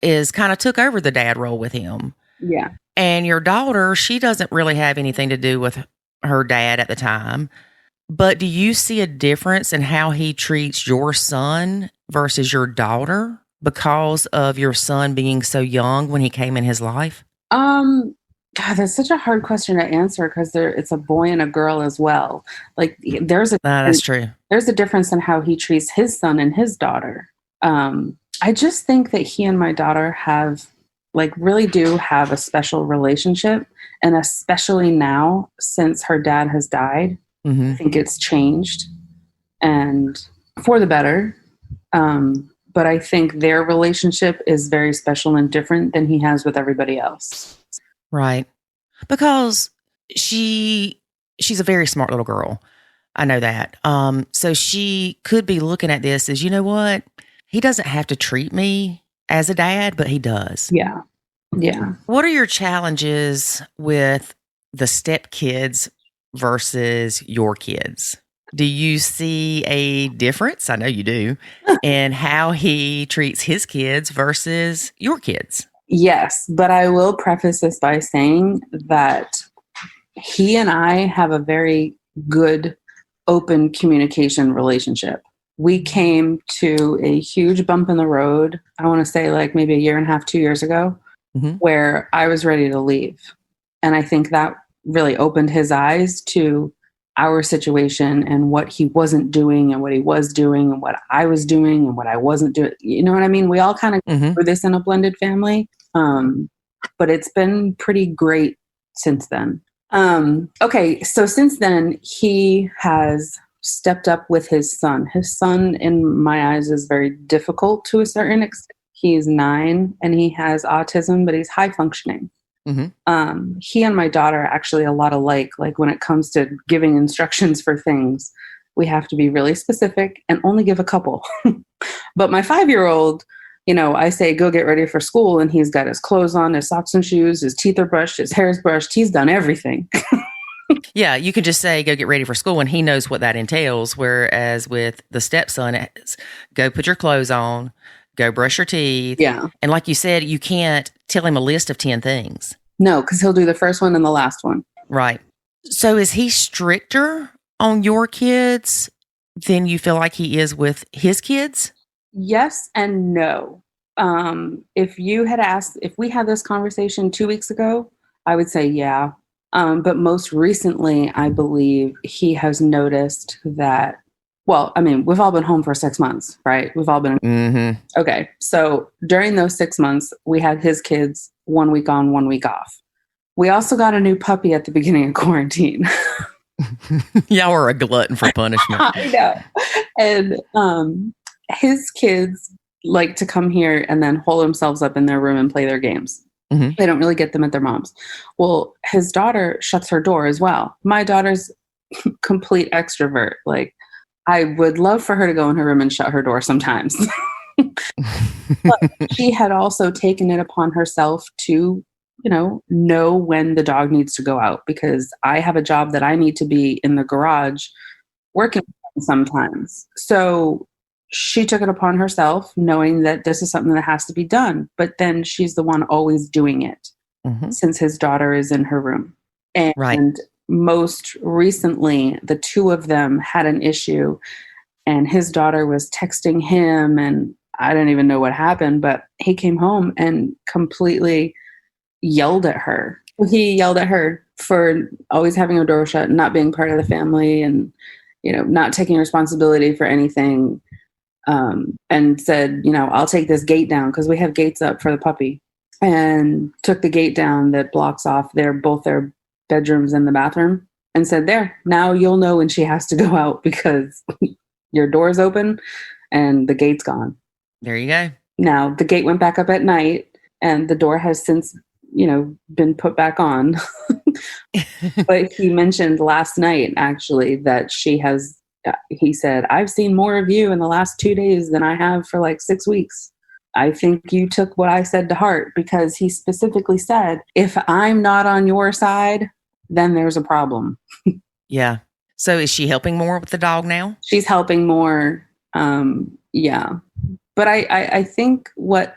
is kind of took over the dad role with him. Yeah. And your daughter, she doesn't really have anything to do with her dad at the time. But do you see a difference in how he treats your son versus your daughter because of your son being so young when he came in his life? God, that's such a hard question to answer because it's a boy and a girl as well. Like that's true. There's a difference in how he treats his son and his daughter. I just think that he and my daughter really do have a special relationship, and especially now since her dad has died. Mm-hmm. I think it's changed and for the better. But I think their relationship is very special and different than he has with everybody else. Right. Because she's a very smart little girl. I know that. So she could be looking at this as, you know what? He doesn't have to treat me as a dad, but he does. Yeah. Yeah. What are your challenges with the stepkids versus your kids? Do you see a difference? I know you do. In how he treats his kids versus your kids? Yes, but I will preface this by saying that he and I have a very good, open communication relationship. We came to a huge bump in the road, I want to say like maybe a year and a half, 2 years ago, where I was ready to leave. And I think that really opened his eyes to our situation and what he wasn't doing and what he was doing and what I was doing and what I wasn't doing. You know what I mean? We all kind of go through this in a blended family. But it's been pretty great since then. Okay, so since then, he has stepped up with his son. His son, in my eyes, is very difficult to a certain extent. He's 9 and he has autism, but he's high functioning. Mm-hmm. He and my daughter are actually a lot alike. Like when it comes to giving instructions for things, we have to be really specific and only give a couple. But my 5-year-old, you know, I say, go get ready for school. And he's got his clothes on, his socks and shoes, his teeth are brushed, his hair is brushed. He's done everything. Yeah, you can just say, go get ready for school, and he knows what that entails. Whereas with the stepson, it's go put your clothes on, go brush your teeth. Yeah. And like you said, you can't tell him a list of 10 things. No, because he'll do the first one and the last one. Right. So is he stricter on your kids than you feel like he is with his kids? Yes and no. If we had this conversation 2 weeks ago, I would say yeah. But most recently, I believe he has noticed that, well, I mean, we've all been home for 6 months, right? We've all been. Mm-hmm. Okay. So during those 6 months, we had his kids 1 week on, 1 week off. We also got a new puppy at the beginning of quarantine. Y'all were a glutton for punishment. I know. And his kids like to come here and then hole themselves up in their room and play their games. Mm-hmm. They don't really get them at their mom's. Well, his daughter shuts her door as well. My daughter's complete extrovert. Like, I would love for her to go in her room and shut her door sometimes. But she had also taken it upon herself to, know when the dog needs to go out, because I have a job that I need to be in the garage working with him sometimes. So she took it upon herself, knowing that this is something that has to be done. But then she's the one always doing it since his daughter is in her room. And most recently, the two of them had an issue, and his daughter was texting him, and I don't even know what happened, but he came home and completely yelled at her. He yelled at her for always having her door shut, not being part of the family, and, you know, not taking responsibility for anything. And said, you know, I'll take this gate down, because we have gates up for the puppy, and took the gate down that blocks off both their bedrooms and the bathroom, and said, there, now you'll know when she has to go out, because your door's open and the gate's gone. There you go. Now the gate went back up at night, and the door has since, you know, been put back on. But he mentioned last night, actually, that he said, I've seen more of you in the last 2 days than I have for like 6 weeks. I think you took what I said to heart, because he specifically said, if I'm not on your side, then there's a problem. Yeah. So is she helping more with the dog now? She's helping more. Yeah. But I think what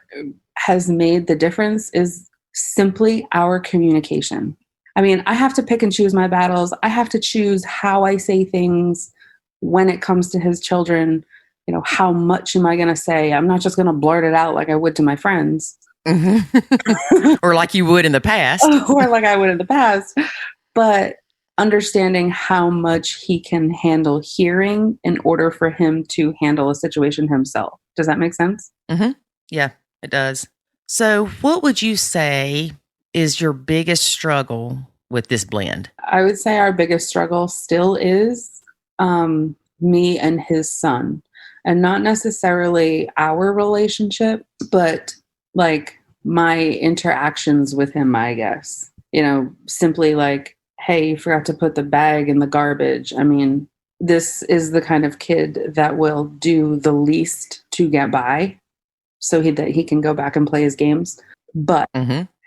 has made the difference is simply our communication. I mean, I have to pick and choose my battles. I have to choose how I say things when it comes to his children. You know, how much am I going to say? I'm not just going to blurt it out like I would to my friends. Or like you would in the past. Or like I would in the past. But understanding how much he can handle hearing in order for him to handle a situation himself. Does that make sense? Yeah, it does. So what would you say is your biggest struggle with this blend? I would say our biggest struggle still is me and his son, and not necessarily our relationship, but like my interactions with him, I guess. You know, simply like, hey, you forgot to put the bag in the garbage. I mean, this is the kind of kid that will do the least to get by so that he can go back and play his games. But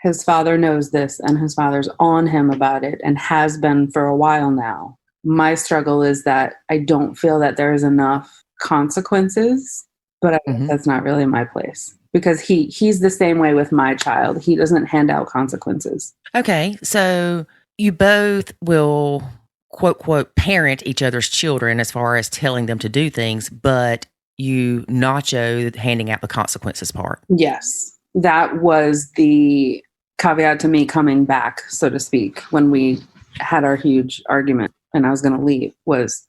his father knows this, and his father's on him about it, and has been for a while now. My struggle is that I don't feel that there is enough consequences, but that's not really my place, because he's the same way with my child. He doesn't hand out consequences. Okay. So you both will quote, quote, parent each other's children as far as telling them to do things, but you Nacho handing out the consequences part. Yes. That was the caveat to me coming back, so to speak, when we had our huge argument and I was going to leave, was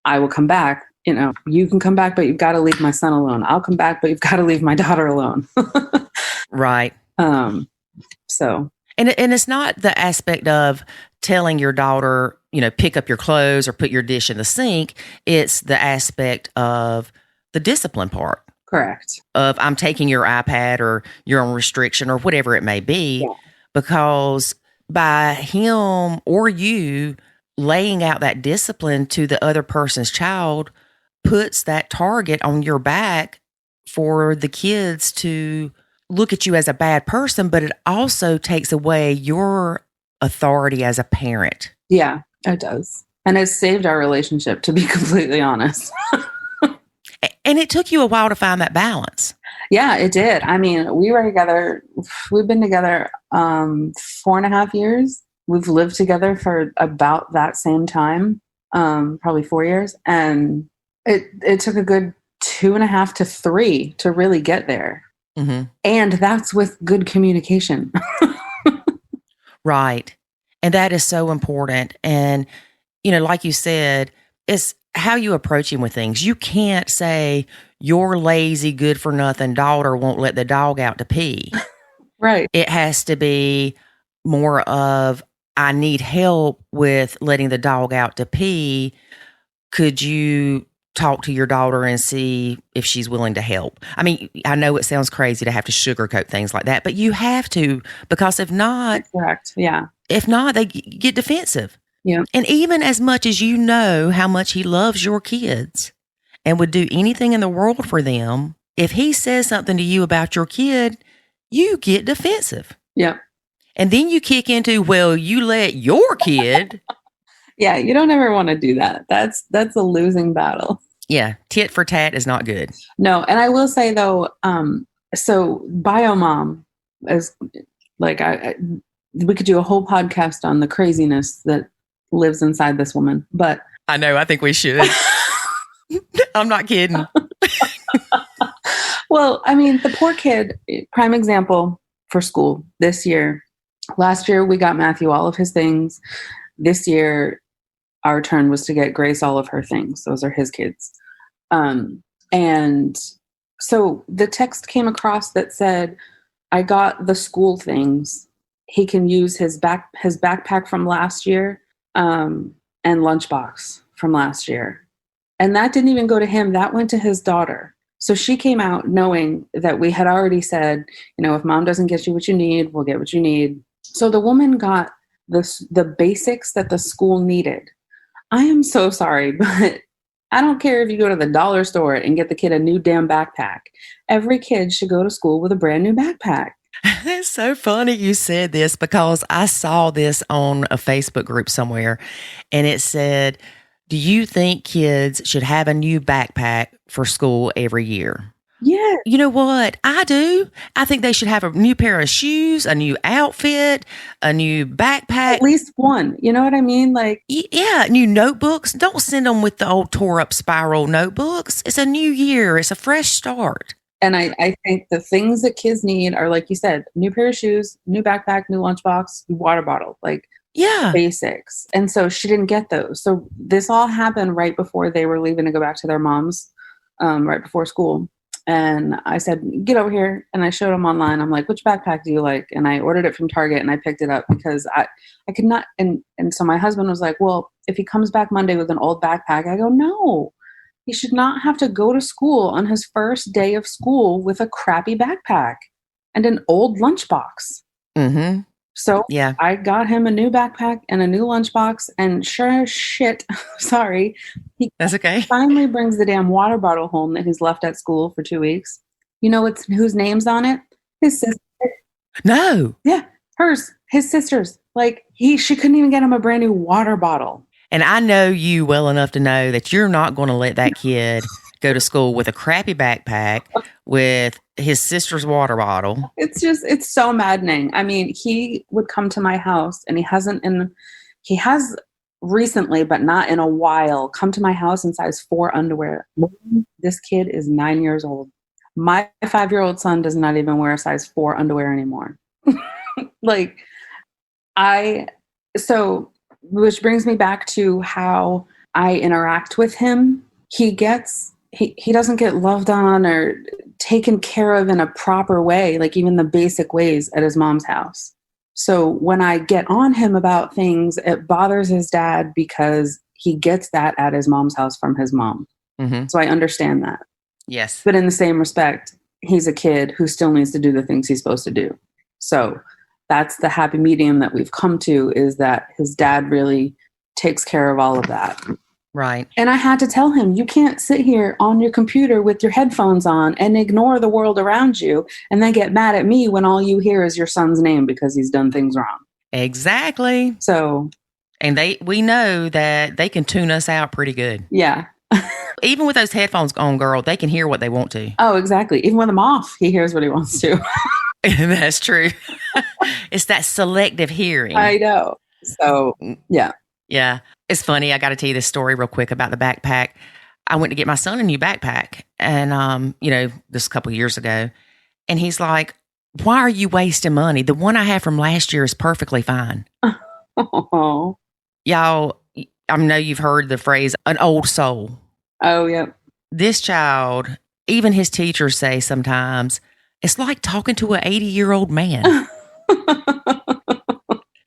I will come back. You know, you can come back, but you've got to leave my son alone. I'll come back, but you've got to leave my daughter alone. Right. So. And it's not the aspect of telling your daughter, you know, pick up your clothes or put your dish in the sink. It's the aspect of the discipline part. Correct. Of I'm taking your iPad, or you're on restriction, or whatever it may be, because by him or you laying out that discipline to the other person's child puts that target on your back for the kids to look at you as a bad person, but it also takes away your authority as a parent. Yeah, it does. And it's saved our relationship, to be completely honest. And it took you a while to find that balance. Yeah, it did. I mean, we've been together 4.5 years. We've lived together for about that same time, probably 4 years. And it took a good 2.5 to 3 to really get there. And that's with good communication. Right. And that is so important. And, you know, like you said, it's how you approach him with things. You can't say, your lazy, good for nothing daughter won't let the dog out to pee. Right. It has to be more of, I need help with letting the dog out to pee. Could you talk to your daughter and see if she's willing to help? I mean, I know it sounds crazy to have to sugarcoat things like that, but you have to, because if not, correct. Yeah. If not, they get defensive. Yeah. And even as much as you know how much he loves your kids and would do anything in the world for them, if he says something to you about your kid, you get defensive. Yeah. And then you kick into, well, you let your kid. Yeah, you don't ever want to do that. That's a losing battle. Yeah, tit for tat is not good. No, and I will say though, so biomom is like we could do a whole podcast on the craziness that lives inside this woman, but I know, I think we should. I'm not kidding. Well, I mean, the poor kid, prime example for school this year. Last year, we got Matthew all of his things. This year, our turn was to get Grace all of her things. Those are his kids. And so the text came across that said, I got the school things. He can use his backpack from last year and lunchbox from last year. And that didn't even go to him. That went to his daughter. So she came out knowing that we had already said, if mom doesn't get you what you need, we'll get what you need. So the woman got the basics that the school needed. I am so sorry, but I don't care if you go to the dollar store and get the kid a new damn backpack. Every kid should go to school with a brand new backpack. It's so funny you said this because I saw this on a Facebook group somewhere and it said, do you think kids should have a new backpack for school every year? Yeah. You know what? I do. I think they should have a new pair of shoes, a new outfit, a new backpack. At least one. You know what I mean? Like, yeah, new notebooks. Don't send them with the old tore up spiral notebooks. It's a new year. It's a fresh start. And I think the things that kids need are, like you said, new pair of shoes, new backpack, new lunchbox, new water bottle. Like, yeah, basics. And so she didn't get those. So this all happened right before they were leaving to go back to their moms, right before school. And I said, get over here. And I showed them online. I'm like, which backpack do you like? And I ordered it from Target and I picked it up because I could not. And so my husband was like, well, if he comes back Monday with an old backpack, I go, no, he should not have to go to school on his first day of school with a crappy backpack and an old lunchbox. Mm-hmm. So yeah, I got him a new backpack and a new lunchbox, and sure as shit, sorry, that's okay. Finally brings the damn water bottle home that he's left at school for 2 weeks. You know whose name's on it? His sister. No. Yeah, hers. His sister's. Like she couldn't even get him a brand new water bottle. And I know you well enough to know that you're not going to let that kid go to school with a crappy backpack with his sister's water bottle. It's so maddening. I mean, he would come to my house and he has recently, but not in a while, come to my house in size 4 underwear. This kid is 9 years old. My 5-year-old son does not even wear a size 4 underwear anymore. Which brings me back to how I interact with him. He doesn't get loved on or taken care of in a proper way, like even the basic ways at his mom's house. So when I get on him about things, it bothers his dad because he gets that at his mom's house from his mom. Mm-hmm. So I understand that. Yes. But in the same respect, he's a kid who still needs to do the things he's supposed to do. So that's the happy medium that we've come to, is that his dad really takes care of all of that. Right. And I had to tell him, you can't sit here on your computer with your headphones on and ignore the world around you and then get mad at me when all you hear is your son's name because he's done things wrong. Exactly. So. And we know that they can tune us out pretty good. Yeah. Even with those headphones on, girl, they can hear what they want to. Oh, exactly. Even with them off, he hears what he wants to. That's true. It's that selective hearing. I know. So, yeah. Yeah. It's funny. I got to tell you this story real quick about the backpack. I went to get my son a new backpack and, this a couple years ago. And he's like, why are you wasting money? The one I have from last year is perfectly fine. Oh. Y'all, I know you've heard the phrase, an old soul. Oh, yeah. This child, even his teachers say sometimes, it's like talking to an 80-year-old man.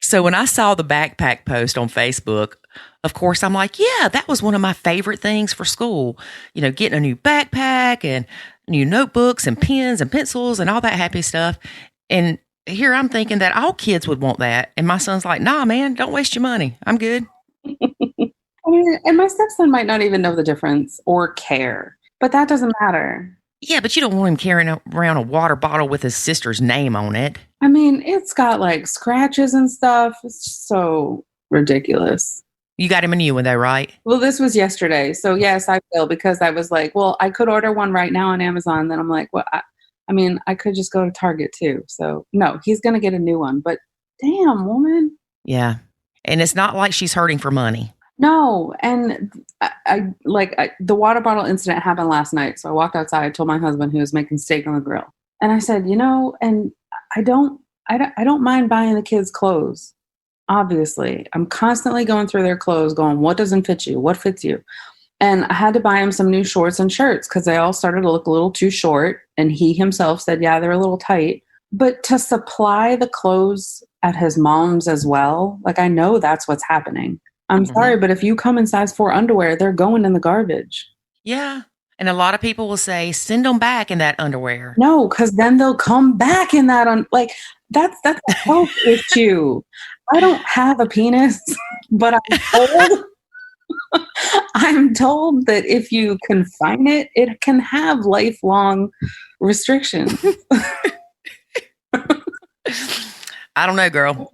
So when I saw the backpack post on Facebook, of course, I'm like, yeah, that was one of my favorite things for school. Getting a new backpack and new notebooks and pens and pencils and all that happy stuff. And here I'm thinking that all kids would want that. And my son's like, nah, man, don't waste your money. I'm good. I mean, and my stepson might not even know the difference or care, but that doesn't matter. Yeah, but you don't want him carrying around a water bottle with his sister's name on it. I mean, it's got like scratches and stuff. It's so ridiculous. You got him a new one though, right? Well, this was yesterday. So yes, I will, because I was like, well, I could order one right now on Amazon. Then I'm like, well, I mean, I could just go to Target too. So no, he's going to get a new one, but damn, woman. Yeah. And it's not like she's hurting for money. No. And the water bottle incident happened last night. So I walked outside, told my husband who was making steak on the grill. And I said, and I don't mind buying the kids clothes. Obviously, I'm constantly going through their clothes going, what doesn't fit you? What fits you? And I had to buy him some new shorts and shirts because they all started to look a little too short. And he himself said, yeah, they're a little tight. But to supply the clothes at his mom's as well, like I know that's what's happening. I'm sorry, but if you come in size 4 underwear, they're going in the garbage. Yeah. And a lot of people will say, send them back in that underwear. No, because then they'll come back in that. That's a health issue. I don't have a penis, but I'm told that if you confine it, it can have lifelong restrictions. I don't know, girl.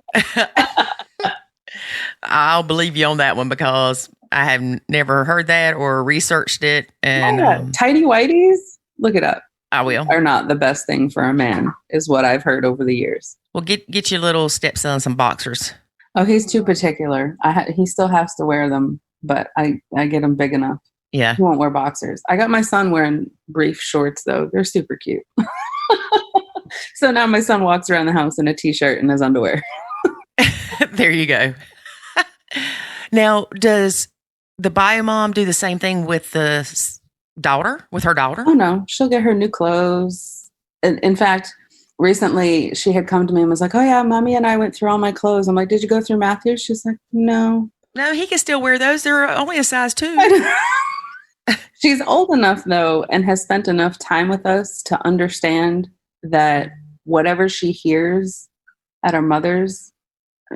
I'll believe you on that one because I have never heard that or researched it. And tighty whities, look it up. I will. Are not the best thing for a man, is what I've heard over the years. Well, get your little stepson some boxers. Oh, he's too particular. He still has to wear them, but I get him big enough. Yeah. He won't wear boxers. I got my son wearing brief shorts, though. They're super cute. So now my son walks around the house in a t-shirt and his underwear. There you go. Now, does the bio mom do the same thing with the daughter, with her daughter? Oh, no. She'll get her new clothes. In fact, recently she had come to me and was like, oh, yeah, mommy and I went through all my clothes. I'm like, did you go through Matthew's? She's like, no. No, he can still wear those. They're only a size 2. She's old enough, though, and has spent enough time with us to understand that whatever she hears at her mother's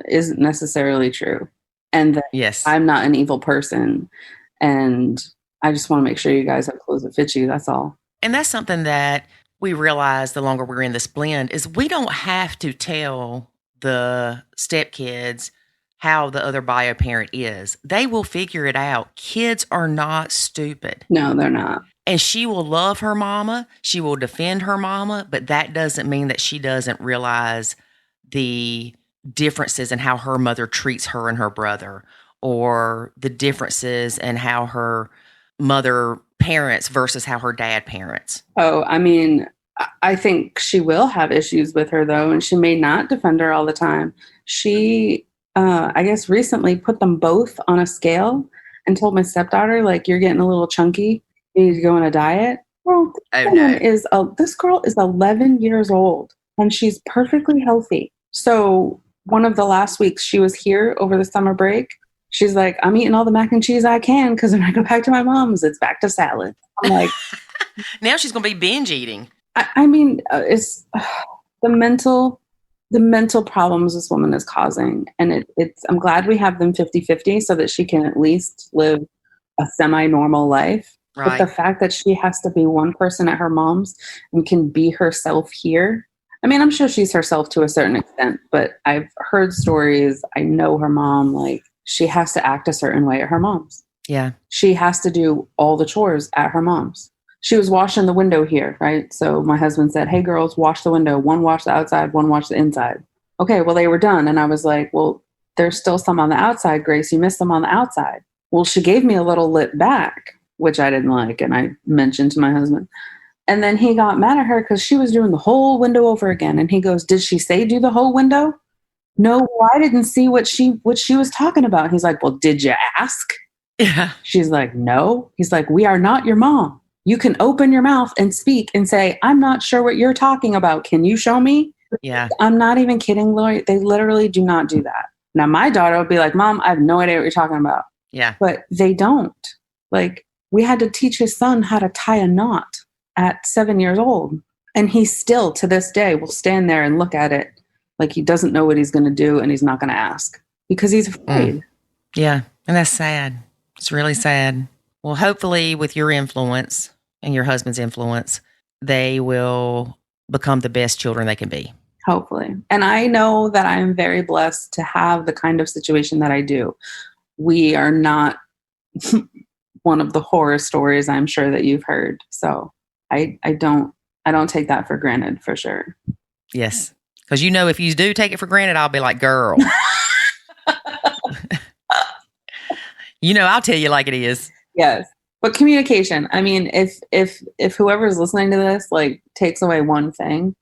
isn't necessarily true. And that yes, I'm not an evil person. And I just want to make sure you guys have clothes that fit you. That's all. And that's something that we realize the longer we're in this blend is we don't have to tell the stepkids how the other bio parent is. They will figure it out. Kids are not stupid. No, they're not. And she will love her mama. She will defend her mama, but that doesn't mean that she doesn't realize the differences in how her mother treats her and her brother, or the differences in how her mother parents versus how her dad parents. Oh, I mean, I think she will have issues with her, though, and she may not defend her all the time. She, I guess, recently put them both on a scale and told my stepdaughter, like, you're getting a little chunky. You need to go on a diet. Well, this girl is 11 years old, and she's perfectly healthy. So one of the last weeks she was here over the summer break, she's like, I'm eating all the mac and cheese I can because when I go back to my mom's, it's back to salad. I'm like, now she's going to be binge eating. I mean, it's the mental problems this woman is causing. And I'm glad we have them 50-50 so that she can at least live a semi-normal life. Right. But the fact that she has to be one person at her mom's and can be herself here. I mean, I'm sure she's herself to a certain extent, but I've heard stories. I know her mom, like, she has to act a certain way at her mom's. Yeah. She has to do all the chores at her mom's. She was washing the window here, right? So my husband said, hey, girls, wash the window. One wash the outside, one wash the inside. Okay, well, they were done. And I was like, well, there's still some on the outside, Grace. You missed some on the outside. Well, she gave me a little lip back, which I didn't like. And I mentioned to my husband. And then he got mad at her because she was doing the whole window over again. And he goes, did she say do the whole window? No, well, I didn't see what she was talking about. He's like, well, did you ask? Yeah. She's like, no. He's like, we are not your mom. You can open your mouth and speak and say, I'm not sure what you're talking about. Can you show me? Yeah. I'm not even kidding, Lori. They literally do not do that. Now, my daughter would be like, Mom, I have no idea what you're talking about. Yeah. But they don't. Like, we had to teach his son how to tie a knot at 7 years old. And he still, to this day, will stand there and look at it like he doesn't know what he's going to do and he's not going to ask because he's afraid. Yeah. And that's sad. It's really sad. Well, hopefully with your influence and your husband's influence, they will become the best children they can be. Hopefully. And I know that I am very blessed to have the kind of situation that I do. we are not one of the horror stories I'm sure that you've heard. So I don't take that for granted for sure. Yes. Because if you do take it for granted, I'll be like, girl. I'll tell you like it is. Yes. But communication. I mean, if whoever's listening to this like takes away one thing,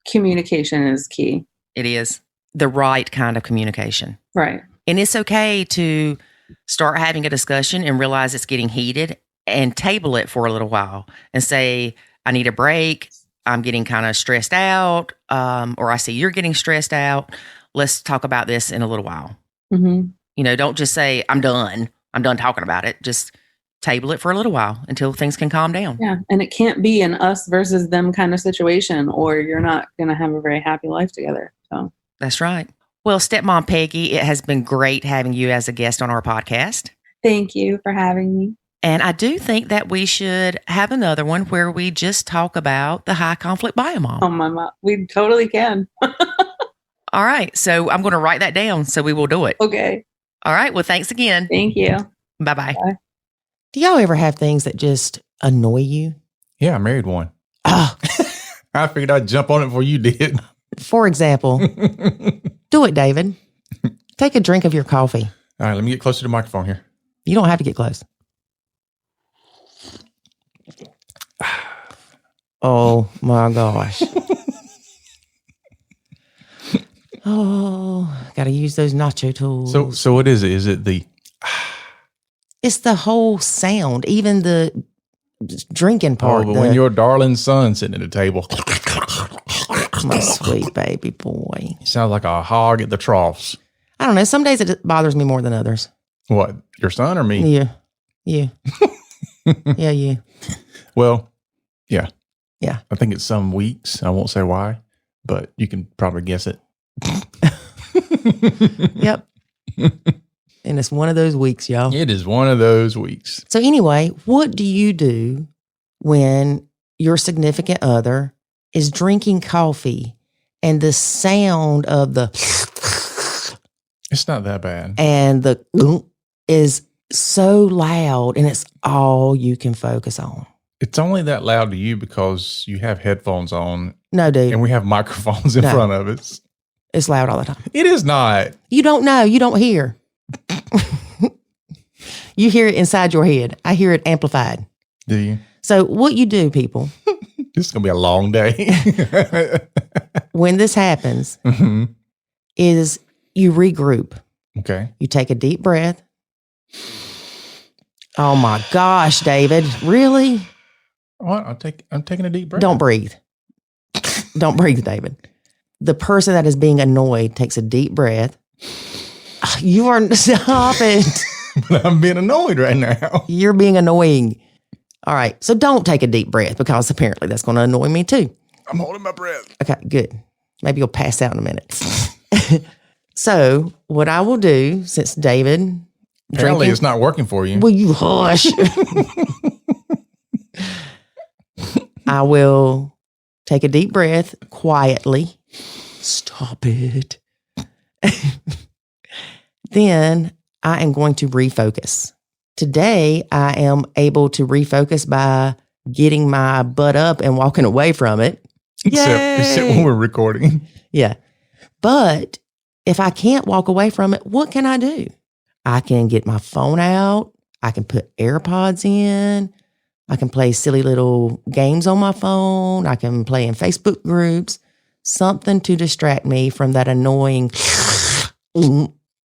communication is key. It is the right kind of communication. Right. And it's okay to start having a discussion and realize it's getting heated and table it for a little while and say, I need a break. I'm getting kind of stressed out. Or I see you're getting stressed out. Let's talk about this in a little while. Mm-hmm. Don't just say, I'm done talking about it. Just table it for a little while until things can calm down. Yeah. And it can't be an us versus them kind of situation, or you're not going to have a very happy life together. So that's right. Well, Stepmom Peggy, it has been great having you as a guest on our podcast. Thank you for having me. And I do think that we should have another one where we just talk about the high conflict bio-mom. Oh, my mom. We totally can. All right. So I'm going to write that down so we will do it. Okay. All right. Well, thanks again. Thank you. Bye-bye. Bye. Do y'all ever have things that just annoy you? Yeah, I married one. Oh. I figured I'd jump on it before you did. For example, do it, David. Take a drink of your coffee. All right, let me get closer to the microphone here. You don't have to get close. Oh my gosh. Oh, got to use those nacho tools. So what is it? Is it the... It's the whole sound, even the drinking part. Oh, but when your darling son's sitting at the table. My sweet baby boy. You sound like a hog at the troughs. I don't know. Some days it bothers me more than others. What? Your son or me? Yeah. Yeah. Yeah. Well, yeah. Yeah. I think it's some weeks. I won't say why, but you can probably guess it. Yep. And it's one of those weeks, y'all. It is one of those weeks. So anyway, what do you do when your significant other is drinking coffee and the sound of the It's not that bad. And the is so loud and it's all you can focus on? It's only that loud to you because you have headphones on. No, dude. And we have microphones in front of us. It's loud all the time. It is not. You don't know. You don't hear. You hear it inside your head. I hear it amplified. Do you? So what you do, people. This is going to be a long day. When this happens, is you regroup. Okay. You take a deep breath. Oh my gosh, David. Really? What? I'm taking a deep breath. Don't breathe. Don't breathe, David. The person that is being annoyed takes a deep breath. You are, stop it. But I'm being annoyed right now. You're being annoying. All right. So don't take a deep breath because apparently that's going to annoy me too. I'm holding my breath. Okay, good. Maybe you'll pass out in a minute. So what I will do, since David... Apparently it's not working for you. Will you hush? I will take a deep breath quietly. Stop it. Then I am going to refocus. Today, I am able to refocus by getting my butt up and walking away from it. Except when we're recording. Yeah. But if I can't walk away from it, what can I do? I can get my phone out. I can put AirPods in. I can play silly little games on my phone. I can play in Facebook groups. Something to distract me from that annoying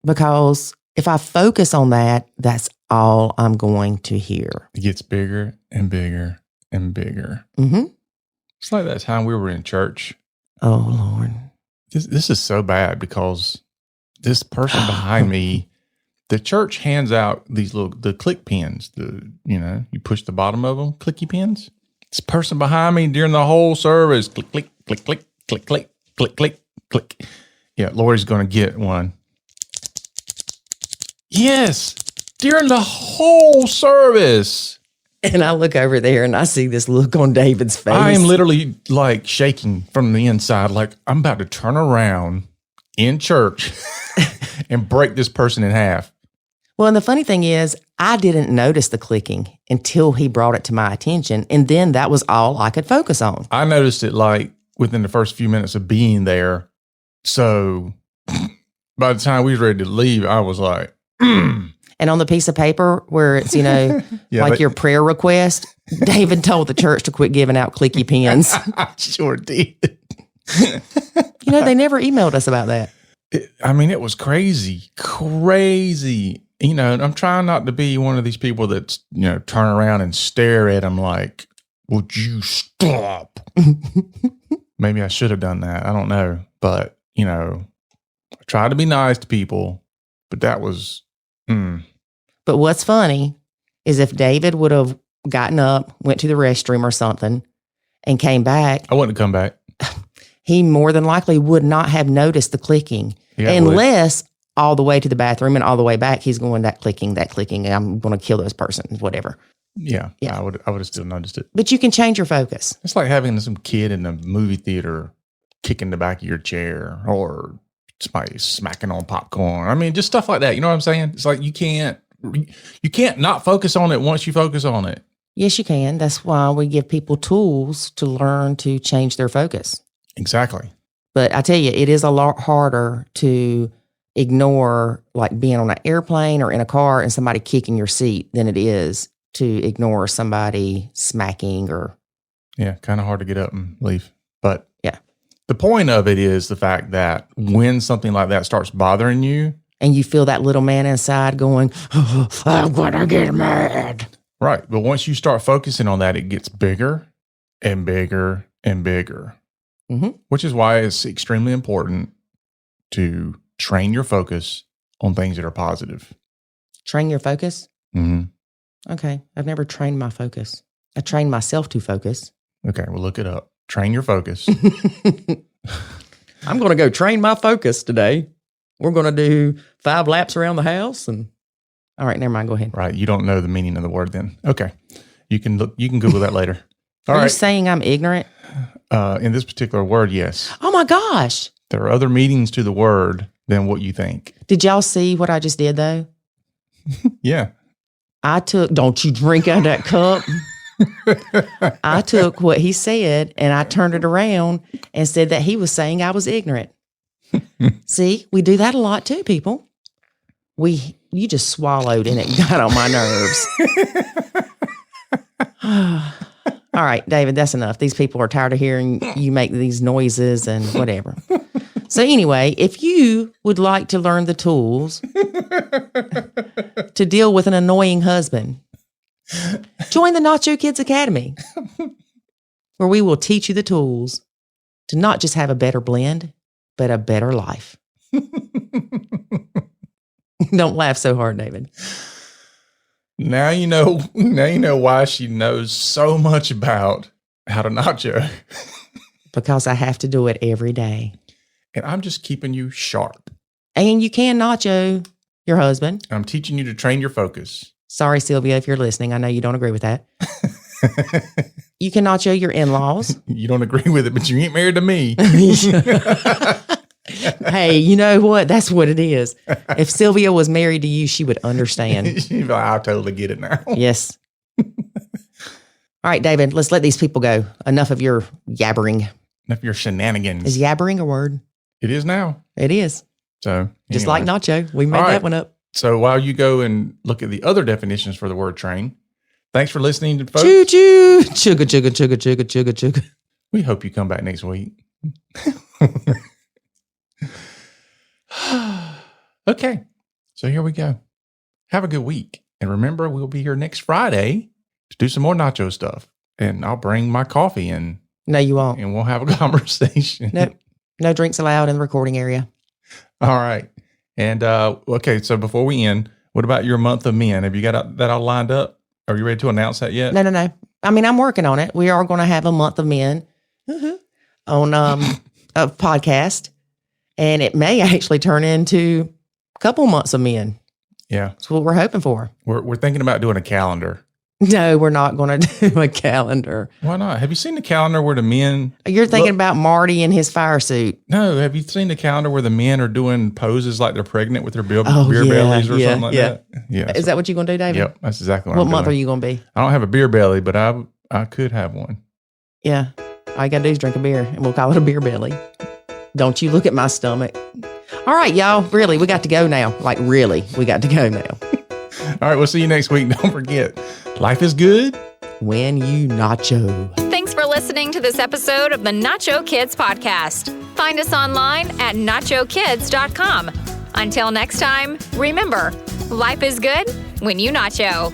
because if I focus on that, that's all I'm going to hear. It gets bigger and bigger and bigger. Mm-hmm. It's like that time we were in church. Oh, Lord. This is so bad because this person behind me, the church hands out the click pins. You push the bottom of them, clicky pins. This person behind me during the whole service, click, click, click, click, click, click, click, click, click. Yeah, Lori's going to get one. Yes, during the whole service. And I look over there and I see this look on David's face. I am literally like shaking from the inside, like I'm about to turn around in church and break this person in half. Well, and the funny thing is, I didn't notice the clicking until he brought it to my attention. And then that was all I could focus on. I noticed it like within the first few minutes of being there. So by the time we was ready to leave, I was like, And on the piece of paper where it's, your prayer request, David told the church to quit giving out clicky pens. I sure did. They never emailed us about that. It was crazy. And I'm trying not to be one of these people that's, turn around and stare at him like, would you stop? Maybe I should have done that. I don't know. But, I try to be nice to people, but that was, But what's funny is if David would have gotten up, went to the restroom or something, and came back. I wouldn't come back. He more than likely would not have noticed the clicking. Yeah, unless all the way to the bathroom and all the way back, he's going that clicking, I'm going to kill those persons, whatever. Yeah. I would have still noticed it. But you can change your focus. It's like having some kid in the movie theater kicking the back of your chair or somebody smacking on popcorn. Just stuff like that. You know what I'm saying? It's like you can't not focus on it once you focus on it. Yes, you can. That's why we give people tools to learn to change their focus. Exactly. But I tell you, it is a lot harder to ignore like being on an airplane or in a car and somebody kicking your seat than it is to ignore somebody smacking or. Yeah, kind of hard to get up and leave. But yeah, the point of it is the fact that when something like that starts bothering you. And you feel that little man inside going, I'm going to get mad. Right. But once you start focusing on that, it gets bigger and bigger and bigger. Mm-hmm. Which is why it's extremely important to train your focus on things that are positive. Train your focus? Mm-hmm. Okay. I've never trained my focus. I trained myself to focus. Okay. Well, look it up. Train your focus. I'm going to go train my focus today. We're going to do 5 laps around the house. And all right, never mind. Go ahead. Right. You don't know the meaning of the word then. Okay. You can Google that later. All Are right. you saying I'm ignorant? In this particular word, yes. Oh my gosh. There are other meanings to the word than what you think. Did y'all see what I just did though? Yeah. Don't you drink out of that cup. I took what he said and I turned it around and said that he was saying I was ignorant. See, we do that a lot too, people. You just swallowed and it got on my nerves. All right, David, that's enough. These people are tired of hearing you make these noises and whatever. So anyway, if you would like to learn the tools to deal with an annoying husband, join the Nacho Kids Academy, where we will teach you the tools to not just have a better blend, but a better life. Don't laugh so hard, David. Now you know why she knows so much about how to nacho. Because I have to do it every day. And I'm just keeping you sharp. And you can nacho your husband. I'm teaching you to train your focus. Sorry, Sylvia, if you're listening. I know you don't agree with that. You can nacho your in-laws. You don't agree with it, but you ain't married to me. Hey, you know what? That's what it is. If Sylvia was married to you, she would understand. She'd be like, I totally get it now. Yes. All right, David, let's let these people go. Enough of your yabbering. Enough of your shenanigans. Is yabbering a word? It is now. It is. So just like nacho. We made that one up. So while you go and look at the other definitions for the word train, thanks for listening to folks. Choo choo. Chugga, chugga, chugga, chugga, chugga, chugga. We hope you come back next week. Okay, so here we go. Have a good week. And remember, we'll be here next Friday to do some more nacho stuff. And I'll bring my coffee in. No, you won't. And we'll have a conversation. Nope. No drinks allowed in the recording area. All right. And, okay, so before we end, what about your month of men? Have you got that all lined up? Are you ready to announce that yet? No. I mean, I'm working on it. We are going to have a month of men on a podcast. And it may actually turn into a couple months of men. Yeah. That's what we're hoping for. We're thinking about doing a calendar. No, we're not going to do a calendar. Why not? Have you seen the calendar where the men... You're thinking about Marty in his fire suit. No, have you seen the calendar where the men are doing poses like they're pregnant with their beer bellies or something like that? Yeah. Is that what you're going to do, David? Yep, that's exactly what I'm doing. What month are you going to be? I don't have a beer belly, but I could have one. Yeah. All you got to do is drink a beer, and we'll call it a beer belly. Don't you look at my stomach. All right, y'all. Really, we got to go now. Like, really, we got to go now. All right, we'll see you next week. Don't forget, life is good when you nacho. Thanks for listening to this episode of the Nacho Kids Podcast. Find us online at nachokids.com. Until next time, remember, life is good when you nacho.